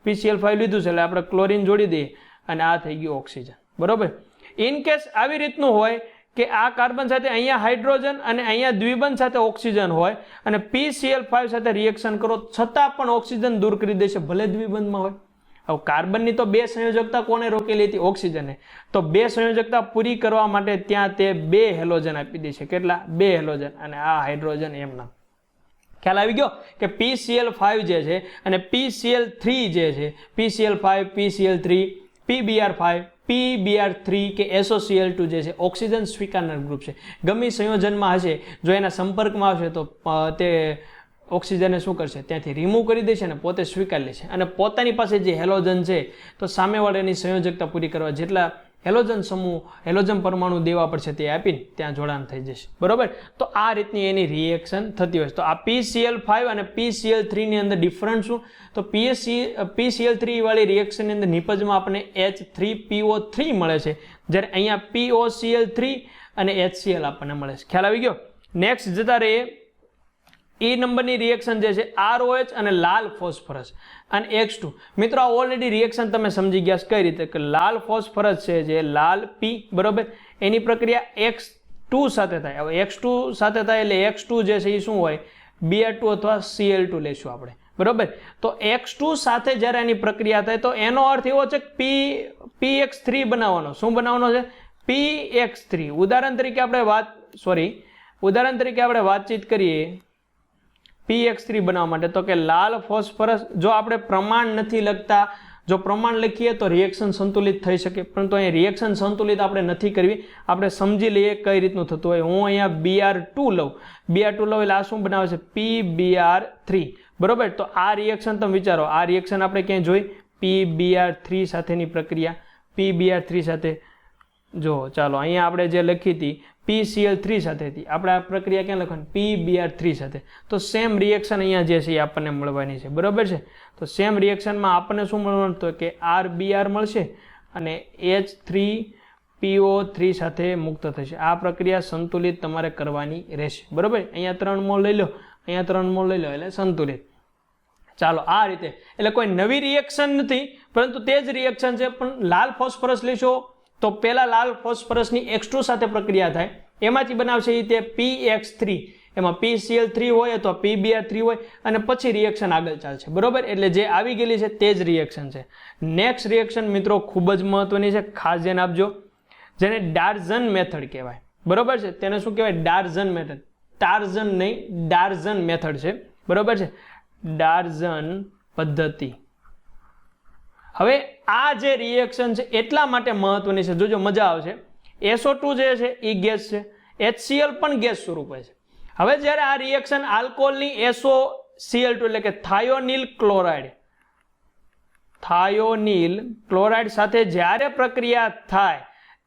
PCl5 લીધું છે એટલે આપણે ક્લોરીન જોડી દઈએ અને આ થઈ ગયું ઓક્સિજન, બરોબર? ઇન કેસ આવી રીતનું હોય કે આ કાર્બન સાથે અહીંયા હાઇડ્રોજન અને અહીંયા દ્વિબંધ સાથે ઓક્સિજન હોય અને PCl5 સાથે રિએક્શન કરો છતાં પણ ઓક્સિજન દૂર કરી દેશે, ભલે દ્વિબંધમાં હોય. હવે કાર્બનની તો 2 સંયોજકતા કોને રોકેલી હતી? ઓક્સિજને. તો 2 સંયોજકતા પૂરી કરવા માટે ત્યાં તે 2 હેલોજન આપી દે છે. કેટલા? 2 હેલોજન અને આ હાઇડ્રોજન એમના. ખ્યાલ આવી ગયો કે PCl5 જે છે અને PCl3 જે છે, PCl5, PCl3, PBr5, PBr3 કે SOCl2 જે છે ઓક્સિજન સ્વીકારનાર ગ્રુપ છે. ગમે સંયોજનમાં હશે જો એના સંપર્કમાં આવશે તો તે ઓક્સિજનને શું કરશે? ત્યાંથી રિમૂવ કરી દેશે અને પોતે સ્વીકાર લેશે અને પોતાની પાસે જે હેલોજન છે તો સામેવાળાની સંયોજકતા પૂરી કરવા જેટલા હેલોજન સમૂહ, હેલોજન પરમાણુ દેવા પડશે તે આપીને ત્યાં જોડાણ થઈ જશે, બરોબર? તો આ રીતની એની રિએક્શન થતી હોય છે. તો આ PCl5 અને PCl3 ની અંદર ડિફરન્સ શું? તો PCl3 વાળી રિએક્શનની અંદર નિપજમાં આપણને H3PO3 મળે છે, જ્યારે અહીંયા POCl3 અને HCl આપણને મળે છે. ખ્યાલ આવી ગયો? નેક્સ્ટ જતા રહીએ. E નંબરની રિએક્શન જે છે ROH અને લાલ ફોસ્ફરસ અને X2. મિત્રો આ ઓલરેડી રિએક્શન તમે સમજી ગયા કઈ રીતે કે લાલ ફોસ્ફરસ છે જે લાલ P, બરોબર, એની પ્રક્રિયા X2 સાથે થાય. હવે X2 સાથે થાય એટલે X2 જે છે એ શું હોય? Br2 અથવા Cl2 લેશું આપણે, બરોબર? તો X2 સાથે જ્યારે એની પ્રક્રિયા થાય તો એનો અર્થ એવો છે કે PX3 બનાવવાનો. શું બનાવવાનો છે? PX3. ઉદાહરણ તરીકે આપણે વાતચીત કરીએ PX3 બનાવવા માટે તો કે લાલ ફોસ્ફરસ, જો આપણે પ્રમાણ નથી લખતા, જો પ્રમાણ લખીએ તો રિએક્શન સંતુલિત થઈ શકે, પરંતુ અહીં રિએક્શન સંતુલિત આપણે નથી કરવી. આપણે સમજી લઈએ કઈ રીતનું થતું હોય. હું અહીંયા Br2 લઉં એટલે આ શું બનાવે છે? PBr3, બરોબર? તો આ રિએક્શન તમે વિચારો, આ રિએક્શન આપણે ક્યાંય જોઈ? PBr3 સાથેની પ્રક્રિયા, PBr3 સાથે જો ચાલો અહીંયા આપણે જે લખી હતી PCl3 સાથે હતી, આપણે આ પ્રક્રિયા ક્યાં લખવાની? PBr3 સાથે. તો સેમ રિએક્શન અહીંયા જે છે એ આપણને મળવાની છે, બરોબર છે? તો સેમ રિએક્શનમાં આપણને શું મળવાનું? તો કે RBr મળશે અને H3PO3 સાથે મુક્ત થશે. આ પ્રક્રિયા સંતુલિત તમારે કરવાની રહેશે, બરોબર? અહીંયા 3 મોલ લઈ લો, અહીંયા 3 મોલ લઈ લો એટલે સંતુલિત. ચાલો આ રીતે, એટલે કોઈ નવી રિએક્શન નથી પરંતુ તે જ રિએક્શન છે, પણ લાલ ફોસ્ફરસ લેશો તો પહેલા લાલ ફોસ્ફરસની X2 સાથે પ્રક્રિયા થાય, એમાંથી બનાવશે એ તે PX3, એમાં PCl3 હોય અથવા PBr3 હોય અને પછી રિએક્શન આગળ ચાલશે, બરોબર? એટલે જે આવી ગયેલી છે તે જ રિએક્શન છે. નેક્સ્ટ રિએક્શન મિત્રો ખૂબ જ મહત્વની છે, ખાસ ધ્યાન આપજો. જેને ડાર્ઝન મેથડ કહેવાય, બરોબર છે. તેને શું કહેવાય? ડાર્ઝન મેથડ. ટાર્ઝન નહીં, ડાર્ઝન મેથડ છે, બરોબર છે, ડાર્ઝન પદ્ધતિ. હવે આ જે રિએક્શન છે એટલા માટે મહત્વની છે, જોજો મજા આવશે. SO2 જે છે એ ગેસ છે, HCl પણ ગેસ સ્વરૂપે છે. હવે જ્યારે આ રિએક્શન આલ્કોહોલની SOCl2 એટલે કે થાયોનિલ ક્લોરાઇડ સાથે જ્યારે પ્રક્રિયા થાય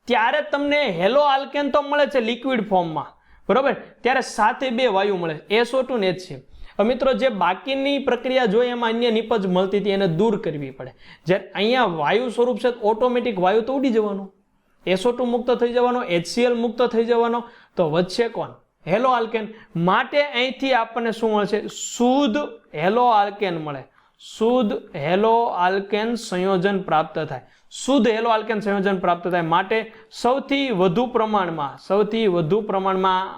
ત્યારે તમને હેલો આલ્કેન તો મળે છે લિક્વિડ ફોર્મમાં, બરોબર, ત્યારે સાથે બે વાયુ મળે છે, SO2 ને HCl. મિત્રો જે બાકીની પ્રક્રિયા જોઈએ એમાં અન્ય નિપજ મળતી હતી એને દૂર કરવી પડે. જ્યારે અહીંયા વાયુ સ્વરૂપ છે ઓટોમેટિક વાયુ તો ઉડી જવાનો, SO2 મુક્ત થઈ જવાનો, HCl મુક્ત થઈ જવાનો, તો વચ્ચે કોણ? Hello alkane. માટે અહીંથી આપણને શું મળશે? શુદ્ધ હેલો આલ્કેન મળે, શુદ્ધ હેલો આલ્કેન સંયોજન પ્રાપ્ત થાય, શુદ્ધ હેલો આલ્કેન સંયોજન પ્રાપ્ત થાય. માટે સૌથી વધુ પ્રમાણમાં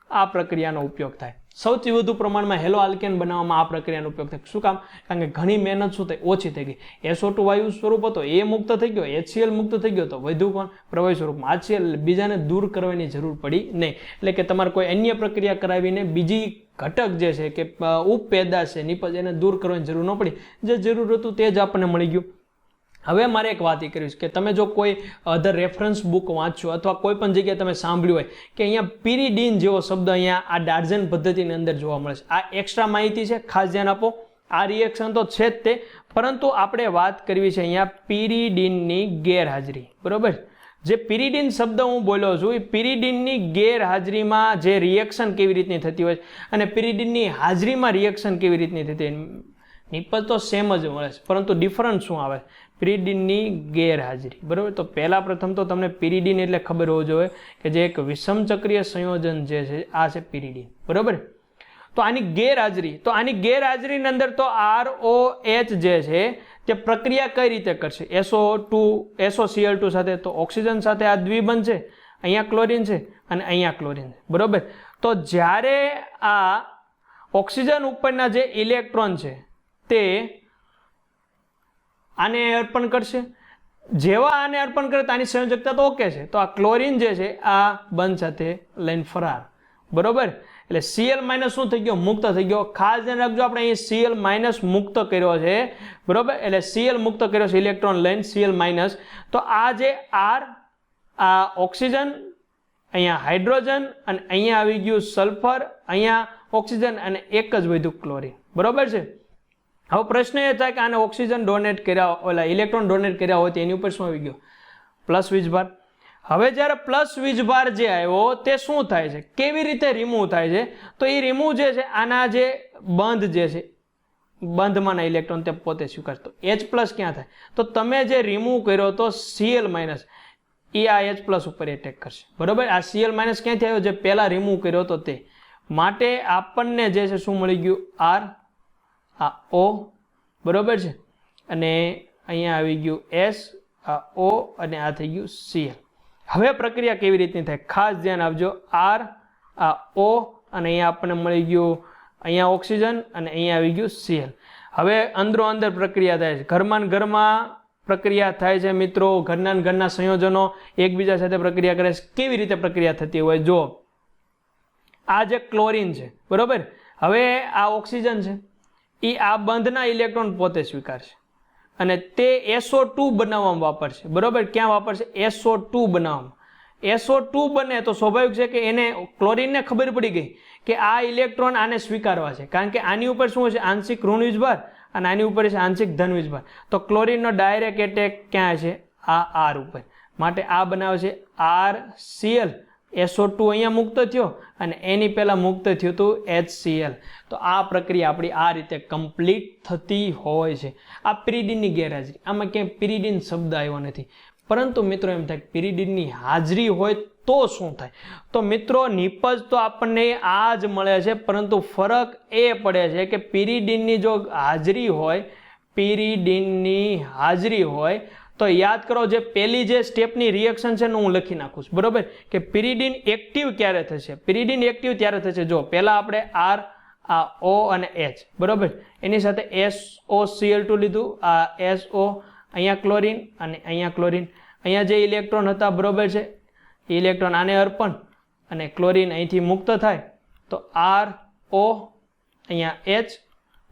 આ પ્રક્રિયાનો ઉપયોગ થાય, સૌથી વધુ પ્રમાણમાં હેલો આલ્કેન બનાવવામાં આ પ્રક્રિયાનો ઉપયોગ થાય. શું કામ? કારણ કે ઘણી મહેનત શું થઈ? ઓછી થઈ ગઈ. SO2 વાયુ સ્વરૂપ હતો એ મુક્ત થઈ ગયો, HCl મુક્ત થઈ ગયો, તો વધુ પણ પ્રવાહી સ્વરૂપમાં HCl બીજાને દૂર કરવાની જરૂર પડી નહીં. એટલે કે તમારે કોઈ અન્ય પ્રક્રિયા કરાવીને બીજી ઘટક જે છે કે ઉપપેદાશ છે નિપજ એને દૂર કરવાની જરૂર ન પડી, જે જરૂર હતું તે જ આપણને મળી ગયું. હવે મારે એક વાત એ કરવી છે કે તમે જો કોઈ અધર રેફરન્સ બુક વાંચશો અથવા કોઈ પણ જગ્યાએ તમે સાંભળ્યું હોય કે અહીંયા પિરિડીન જેવો શબ્દ અહીંયા આ ડાર્ઝન પદ્ધતિની અંદર જોવા મળે છે, આ એક્સ્ટ્રા માહિતી છે, ખાસ ધ્યાન આપો. આ રિએક્શન તો છે જ તે, પરંતુ આપણે વાત કરવી છે અહીંયા પિરિડીનની ગેરહાજરી, બરોબર. જે પિરિડીન શબ્દ હું બોલ્યો છું એ પિરિડીનની ગેરહાજરીમાં જે રિએક્શન કેવી રીતની થતી હોય અને પિરિડીનની હાજરીમાં રિએક્શન કેવી રીતની થતી હોય, નિપજ તો સેમ જ મળે છે, પરંતુ ડિફરન્સ શું આવે? પિરિડીનની ગેરહાજરી, બરાબર. તો પહેલા પ્રથમ તો તમને પિરિડીન એટલે ખબર હોવું જોઈએ કે જે એક વિષમ ચક્રીય સંયોજન જે છે આ છે પિરિડીન, બરાબર. તો આની ગેરહાજરીની અંદર તો ROH જે છે તે પ્રક્રિયા કઈ રીતે કરશે? SOCl2 સાથે, તો ઓક્સિજન સાથે આ દ્વિબંધ છે, અહીંયા ક્લોરીન છે અને અહીંયા ક્લોરીન છે, બરાબર. તો જ્યારે આ ઓક્સિજન ઉપરના જે ઇલેક્ટ્રોન છે તે આને અર્પણ કરશે, જેવા આને અર્પણ કરે તો આની સંયોજકતા તો ઓકે છે, તો આ ક્લોરીન જે છે આ બંધ સાથે લઈને ફરાર, બરોબર. એટલે Cl- શું થઈ ગયો? મુક્ત થઈ ગયો. ખાસ ધ્યાન રાખજો, આપણે અહીં Cl- મુક્ત કર્યો છે, બરોબર. એટલે Cl મુક્ત કર્યો છે ઇલેક્ટ્રોન લઈને Cl-, તો આ જે R, આ ઓક્સિજન, અહીંયા હાઇડ્રોજન અને અહીંયા આવી ગયું સલ્ફર, અહીંયા ઓક્સિજન અને એક જ વધ્યું ક્લોરીન, બરોબર છે. હવે પ્રશ્ન એ થાય કે આને ઓક્સિજન ડોનેટ કર્યા, ઓલા ઇલેક્ટ્રોન ડોનેટ કર્યા હોય તો એની ઉપર શું આવી ગયો? પ્લસ વીજભાર. હવે જ્યારે પ્લસ વીજભાર જે આવ્યો તે શું થાય છે? કેવી રીતે રિમૂવ થાય છે? તો એ રિમૂવ જે છે આના જે બંધ જે છે, બંધમાંના ઇલેક્ટ્રોન તે પોતે સ્વીકારશે. તો H+ ક્યાં થાય? તો તમે જે રિમૂવ કર્યો તો Cl- એ આ H+ ઉપર એટેક કરશે, બરોબર. આ Cl- ક્યાંથી આવ્યો? જે પહેલા રિમૂવ કર્યો તો તે. માટે આપણને જે છે શું મળી ગયું? R, આ O, બરોબર છે, અને અહીંયા આવી ગયું S, આ O અને આ થઈ ગયું Cl. હવે પ્રક્રિયા કેવી રીતની થાય? ખાસ ધ્યાન આપજો. R, આ O અને અહીંયા આપણને મળી ગયું અહીંયા ઓક્સિજન અને અહીંયા આવી ગયું Cl. હવે અંદરો અંદર પ્રક્રિયા થાય છે, ઘરમાં પ્રક્રિયા થાય છે મિત્રો. ઘરના સંયોજનો એકબીજા સાથે પ્રક્રિયા કરે છે. કેવી રીતે પ્રક્રિયા થતી હોય? જો આ જે ક્લોરીન છે, બરોબર, હવે આ ઓક્સિજન છે, એ આ બંધના ઇલેક્ટ્રોન પોતે સ્વીકારશે અને તે SO2 બનાવવામાં વાપરશે, બરોબર. ક્યાં વાપરશે? SO2 બનાવવામાં. SO2 બને તો સ્વાભાવિક છે કે એને ક્લોરીનને ખબર પડી ગઈ કે આ ઇલેક્ટ્રોન આને સ્વીકારવા છે, કારણ કે આની ઉપર શું છે? આંશિક ઋણ વીજભાર અને આની ઉપર છે આંશિક ધન વીજભાર. તો ક્લોરીનનો ડાયરેક્ટ એટેક ક્યાં છે? આ R ઉપર. માટે આ બનાવે છે RCl. SO2 અહીંયા મુક્ત થયો અને એની પહેલા મુક્ત થયું હતું HCl. તો આ પ્રક્રિયા આપણી આ રીતે કમ્પ્લીટ થતી હોય છે. આ પિરિડીનની ગેરહાજરી, આમાં ક્યાંય પિરિડીન શબ્દ આવ્યો નથી, પરંતુ મિત્રો એમ થાય પિરિડીનની હાજરી હોય તો શું થાય? તો મિત્રો નિપજ તો આપણને આ જ મળે છે, પરંતુ ફરક એ પડે છે કે પિરિડીનની જો હાજરી હોય તો યાદ કરો, જે પહેલી જે સ્ટેપની રિએક્શન છે હું લખી નાખું છું, બરોબર, કે પિરિડીન એક્ટિવ ક્યારે થશે? પિરિડીન એક્ટિવ ત્યારે થશે જો પહેલા આપણે R, આ O અને H, બરોબર, એની સાથે SOCl2 લીધું, આ SO, અહીંયા ક્લોરીન અને અહીંયા ક્લોરીન. અહીંયા જે ઇલેક્ટ્રોન હતા બરોબર છે, ઇલેક્ટ્રોન આને અર્પણ અને ક્લોરીન અહીંથી મુક્ત થાય તો RO, અહીંયા H,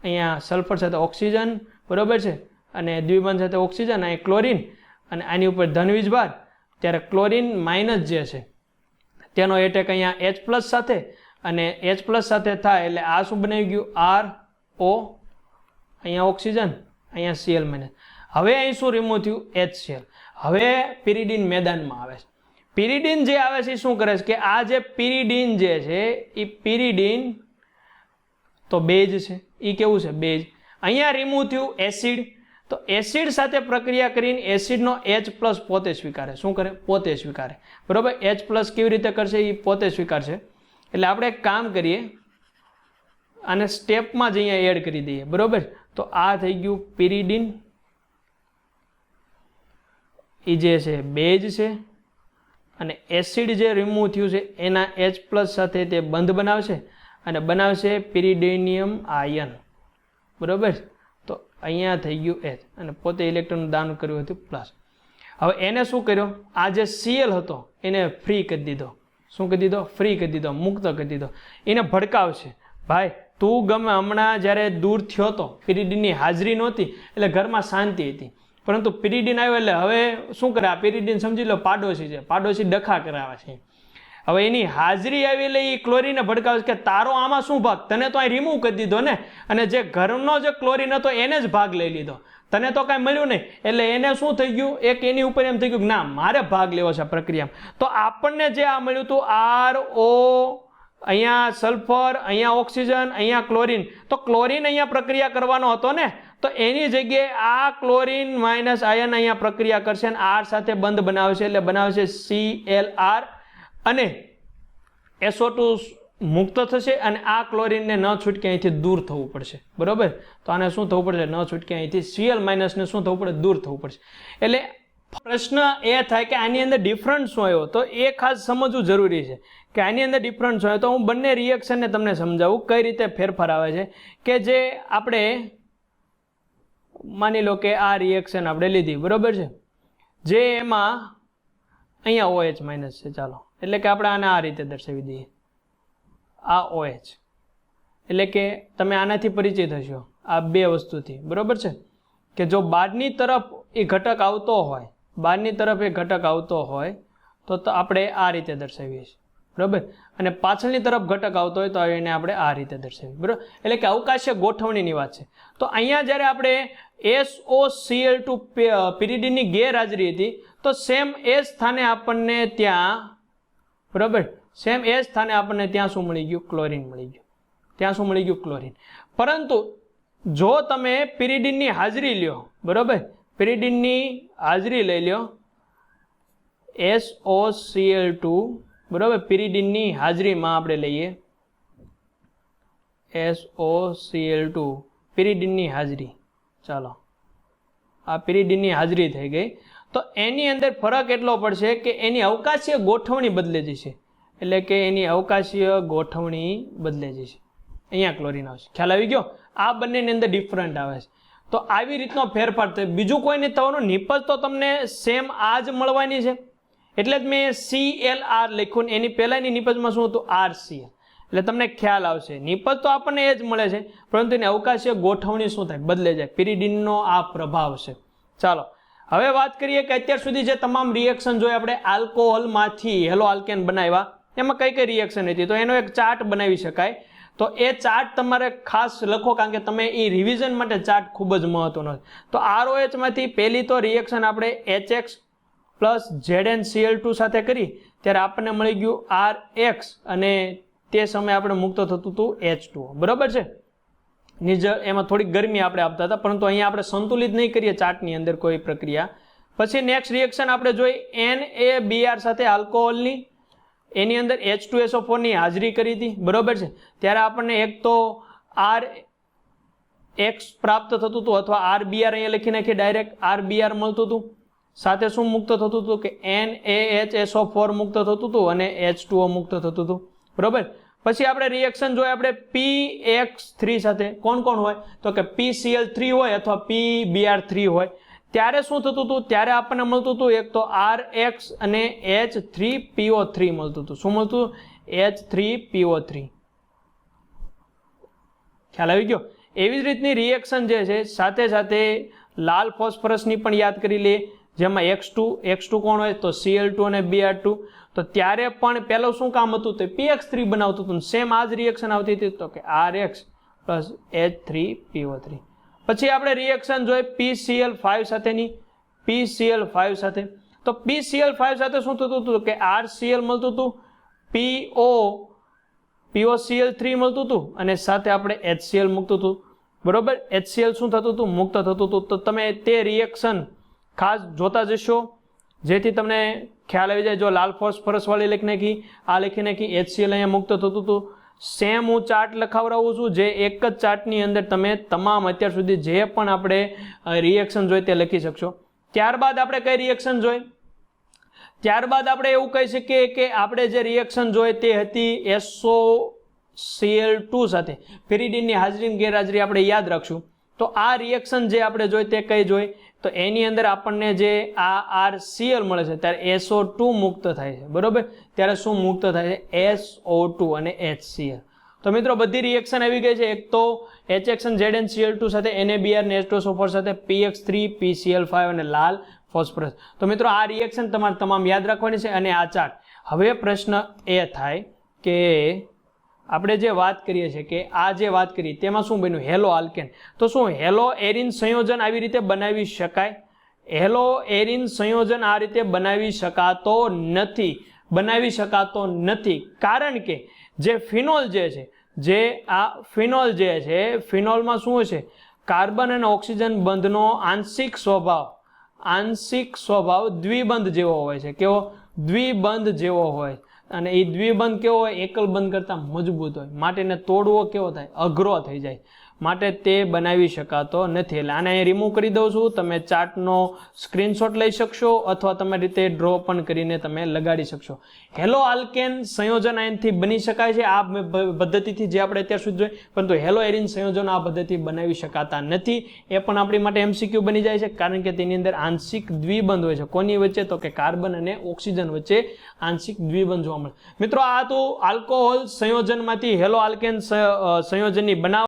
અહીંયા સલ્ફર સાથે ઓક્સિજન બરોબર છે, અને દ્વિબંધ સાથે ઓક્સિજન, અહીં ક્લોરીન, અને આની ઉપર ધન વીજભાર, ત્યારે ક્લોરીન માઇનસ જે છે તેનો એટેક અહીંયા H+ સાથે, અને H+ સાથે થાય એટલે આ શું બનાવી ગયું RO, અહીંયા ઓક્સિજન, અહીંયા Cl-. હવે અહીં શું રિમૂવ થયું? HCl. હવે પિરિડીન મેદાનમાં આવે છે. પિરિડીન જે આવે છે એ શું કરે છે કે આ જે પિરિડીન જે છે એ પિરિડીન તો બેઝ છે, એ કેવું છે? બેઝ. અહીંયા રિમૂવ થયું એસિડ, તો એસિડ સાથે પ્રક્રિયા કરીને એસિડનો H+ પોતે સ્વીકારે. શું કરે? પોતે સ્વીકારે. બરોબર. H+ કેવી રીતે કરશે? એ પોતે સ્વીકારશે. એટલે આપણે એક કામ કરીએ, આને સ્ટેપમાં જ અહીંયા એડ કરી દઈએ. બરોબર. તો આ થઈ ગયું પિરિડીન, એ જે છે બેઝ છે, અને એસિડ જે રિમૂવ થયું છે એના H+ સાથે તે બંધ બનાવશે અને બનાવશે પિરિડીનિયમ આયન. બરોબર. તો અહીંયા થઈ ગયું H, અને પોતે ઇલેક્ટ્રોનનું દાન કર્યું હતું પ્લસ. હવે એને શું કર્યો? આ જે Cl હતો એને ફ્રી કરી દીધો. શું કરી દીધો? ફ્રી કરી દીધો, મુક્ત કરી દીધો. એને ભડકાવશે, ભાઈ તું ગમે હમણાં જ્યારે દૂર થયો હતો, પિરિડીનની હાજરી નહોતી એટલે ઘરમાં શાંતિ હતી, પરંતુ પિરિડીન આવ્યો એટલે હવે શું કરે? આ પિરિડીન સમજી લો પાડોશી છે, પાડોશી ડખા કરાવે છે. હવે એની હાજરી આવી એટલે એ ક્લોરીનને ભડકાવે છે કે તારો આમાં શું ભાગ? તને તો અહીં રિમૂવ કરી દીધો ને, અને જે ઘરનો જે ક્લોરીન હતો એને જ ભાગ લઈ લીધો, તને તો કાંઈ મળ્યું નહીં. એટલે એને શું થઈ ગયું? એક એની ઉપર એમ થઈ ગયું કે ના, મારે ભાગ લેવો છે આ પ્રક્રિયામાં. તો આપણને જે આ મળ્યું હતું RO, અહીંયા સલ્ફર, અહીંયા ઓક્સિજન, અહીંયા ક્લોરીન, તો ક્લોરીન અહીંયા પ્રક્રિયા કરવાનો હતો ને, તો એની જગ્યાએ આ ક્લોરીન માઇનસ આયન અહીંયા પ્રક્રિયા કરશે અને R સાથે બંધ બનાવશે, એટલે બનાવશે ClR, અને SO2 મુક્ત થશે, અને આ ક્લોરીનને ન છૂટકે અહીંથી દૂર થવું પડશે. બરોબર. તો આને શું થવું પડશે? ન છૂટકે અહીંથી Cl- ને શું થવું પડે? દૂર થવું પડશે. એટલે પ્રશ્ન એ થાય કે આની અંદર ડિફરન્સ શું આવ્યો? તો એ ખાસ સમજવું જરૂરી છે કે આની અંદર ડિફરન્સ હોય. તો હું બંને રિએક્શનને તમને સમજાવું કઈ રીતે ફેરફાર આવે છે. કે જે આપણે માની લો કે આ રિએક્શન આપણે લીધી, બરોબર છે, જે એમાં અહીંયા OH માઇનસ છે, ચાલો, એટલે કે આપણે આને આ રીતે દર્શાવી દઈએ, આ OH, એટલે કે તમે આનાથી પરિચિત હશો આ બે વસ્તુથી. બરોબર છે, કે જો બહારની તરફ એ ઘટક આવતો હોય, બહારની તરફ એ ઘટક આવતો હોય તો આપણે આ રીતે દર્શાવીએ છીએ. બરાબર. અને પાછળની તરફ ઘટક આવતો હોય તો એને આપણે આ રીતે દર્શાવીએ. બરાબર. એટલે કે અવકાશીય ગોઠવણીની વાત છે. તો અહીંયા જ્યારે આપણે SOCl2 પિરિડીનની ગેરહાજરી હતી તો સેમ એ સ્થાને આપણને ત્યાં, બરાબર, સેમ એ સ્થાને આપણને ત્યાં શું મળી ગયું? ક્લોરીન મળી ગયું. ત્યાં શું મળી ગયું? ક્લોરીન. પરંતુ જો તમે પિરિડીનની હાજરી લ્યો, બરાબર, પિરિડીનની હાજરી લઈ લ્યો, SOCl2, બરાબર, પિરિડીનની હાજરીમાં આપણે લઈએ SOCl2, પિરિડીનની હાજરી, ચાલો આ પિરિડીનની હાજરી થઈ ગઈ. તો એની અંદર ફરક એટલો પડશે કે એની અવકાશીય ગોઠવણી બદલે જશે. એટલે કે એની અવકાશીય ગોઠવણી બદલે જશે. અહીંયા ક્લોરીન આવશે. ખ્યાલ આવી ગયો? આ બંનેની અંદર ડિફરન્ટ આવે છે. તો આવી રીતનો ફેરફાર થાય. બીજું કોઈ નહીં થવાનું. નિપજ તો તમને સેમ આ જ મળવાની છે. એટલે જ મેં ClR લખ્યું. એની પહેલાંની નિપજમાં શું હતું? RCl. એટલે તમને ખ્યાલ આવશે. નિપજ તો આપણને એ જ મળે છે, પરંતુ એની અવકાશીય ગોઠવણી શું થાય? બદલે જાય. પિરિડીનનો આ પ્રભાવ છે. ચાલો હવે વાત કરીએ કે અત્યાર સુધી જે તમામ રિએક્શન જોઈએ આપણે આલ્કોહોલમાંથી હેલો આલ્કેન બનાવ્યા, એમાં કઈ કઈ રિએક્શન હતી, તો એનો એક ચાર્ટ બનાવી શકાય. તો એ ચાર્ટ તમારે ખાસ લખો, કારણ કે તમે એ રિવિઝન માટે ચાર્ટ ખૂબ જ મહત્વનો છે. તો ROH માંથી પહેલી તો રિએક્શન આપણે HX પ્લસ ZnCl2 સાથે કરી ત્યારે આપણને મળી ગયું RX, અને તે સમયે આપણે મુક્ત થતું હતું H2O. બરાબર છે. એમાં થોડીક ગરમી આપણે આપતા હતા, પરંતુ અહીંયા આપણે સંતુલિત નહીં કરીએ ચાર્ટની અંદર કોઈ પ્રક્રિયા. પછી નેક્સ્ટ રિએક્શન આપણે જોઈ NaBr સાથે આલ્કોહોલની, એની અંદર H2SO4 ની હાજરી કરી હતી. બરાબર છે. ત્યારે આપણને એક તો RX પ્રાપ્ત થતું હતું, અથવા RBr અહીંયા લખી નાખીએ ડાયરેક્ટ RBr મળતું હતું. સાથે શું મુક્ત થતું હતું? કે NaHSO4 મુક્ત થતું હતું અને H2O મુક્ત થતું હતું. બરાબર. પછી આપણે રિએક્શન જોઈએ આપણે PX3 સાથે. કોણ કોણ હોય? તો કે PCl3 હોય અથવા PBr3 હોય. ત્યારે શું થતું હતું? ત્યારે આપણને મળતું હતું એક તો RX અને H3PO3 મળતું હતું. શું મળતું? H3PO3. ખ્યાલ આવી ગયો? એવી જ રીતની રિએક્શન જે છે સાથે સાથે લાલ ફોસ્ફરસની પણ યાદ કરી લે, જેમાં X2 કોણ હોય તો Cl2 અને Br2. તો ત્યારે પણ પહેલું શું કામ હતું? તો PX3 બનાવતું હતું. સેમ આ જ રિએક્શન આવતી હતી, તો કે RX પ્લસ H3PO3. પછી આપણે રિએક્શન જોઈ PCl5 સાથેની, PCl5 સાથે. તો PCl5 સાથે શું થતું હતું? કે RCl મળતું હતું, POCl3 મળતું હતું અને સાથે આપણે HCl મૂકતું હતું. બરોબર? HCl શું થતું હતું? મુક્ત થતું હતું. તો તમે તે રિએક્શન ખાસ જોતા જશો જેથી તમને ખ્યાલ આવી જાય. જો લાલ ફોસ્ફરસ વાળી લખી નાખી, આ લખી નાખી, HCl અહીંયા મુક્ત થતું હતું. સેમ હું ચાર્ટ લખાવડાવું છું, જે એક જ ચાર્ટની અંદર તમે તમામ અત્યાર સુધી જે પણ આપણે રિએક્શન જોઈ તે લખી શકશો. ત્યારબાદ આપણે કઈ રિએક્શન જોઈ? ત્યારબાદ આપણે એવું કહી શકીએ કે આપણે જે રિએક્શન જોઈ તે હતી SOCl2 સાથે. પેરિડીનની હાજરી ગેરહાજરી આપણે યાદ રાખશું. તો આ રિએક્શન જે આપણે જોઈ તે કઈ જોઈ? તો એની અંદર આપણને જે આ RCl મળે છે ત્યારે SO2 મુક્ત થાય છે. બરોબર? ત્યારે શું મુક્ત થાય છે? SO2 અને HCl. તો મિત્રો બધી રિએક્શન આવી ગઈ છે. એક તો HX અને ZnCl2 સાથે NaBr ને H2SO4 સાથે PX3 PCl5 અને લાલ ફોસ્ફરસ. તો મિત્રો આ રિએક્શન તમારે તમામ યાદ રાખવાની છે અને આ ચાર્ટ. હવે પ્રશ્ન એ થાય કે આપણે જે વાત કરીએ છીએ કે આ જે વાત કરી તેમાં શું બન્યું? Hello alkane. તો શું હેલો એરિન સંયોજન આવી રીતે બનાવી શકાય? હેલો એરિન સંયોજન આ રીતે બનાવી શકાતો નથી. બનાવી શકાતો નથી કારણ કે જે ફિનોલ જે છે, જે આ ફિનોલ જે છે, ફિનોલમાં શું છે? કાર્બન અને ઓક્સિજન બંધનો આંશિક સ્વભાવ દ્વિબંધ જેવો હોય છે. કેવો? દ્વિબંધ જેવો હોય. અને એ દ્વિબંધ કેવો હોય? એકલ બંધ કરતાં મજબૂત હોય. માટે એને તોડવો કેવો થાય? અઘરો થઈ જાય. માટે તે બનાવી શકાતો નથી. એટલે આને અહીં રિમૂવ કરી દઉં છું. તમે ચાર્ટનો સ્ક્રીનશોટ લઈ શકશો અથવા તમે રીતે ડ્રો પણ કરીને તમે લગાડી શકશો. હેલો આલ્કેન સંયોજન અહીંથી બની શકાય છે આ પદ્ધતિથી જે આપણે અત્યાર સુધી જોઈ, પરંતુ હેલો એરિન સંયોજન આ પદ્ધતિ બનાવી શકાતા નથી. એ પણ આપણી માટે MCQ બની જાય છે કારણ કે તેની અંદર આંશિક દ્વિબંધ હોય છે. કોની વચ્ચે? તો કે કાર્બન અને ઓક્સિજન વચ્ચે આંશિક દ્વિબંધ જોવા મળે. મિત્રો આ તો આલ્કોહોલ સંયોજનમાંથી હેલો આલ્કેન સંયોજનની બનાવ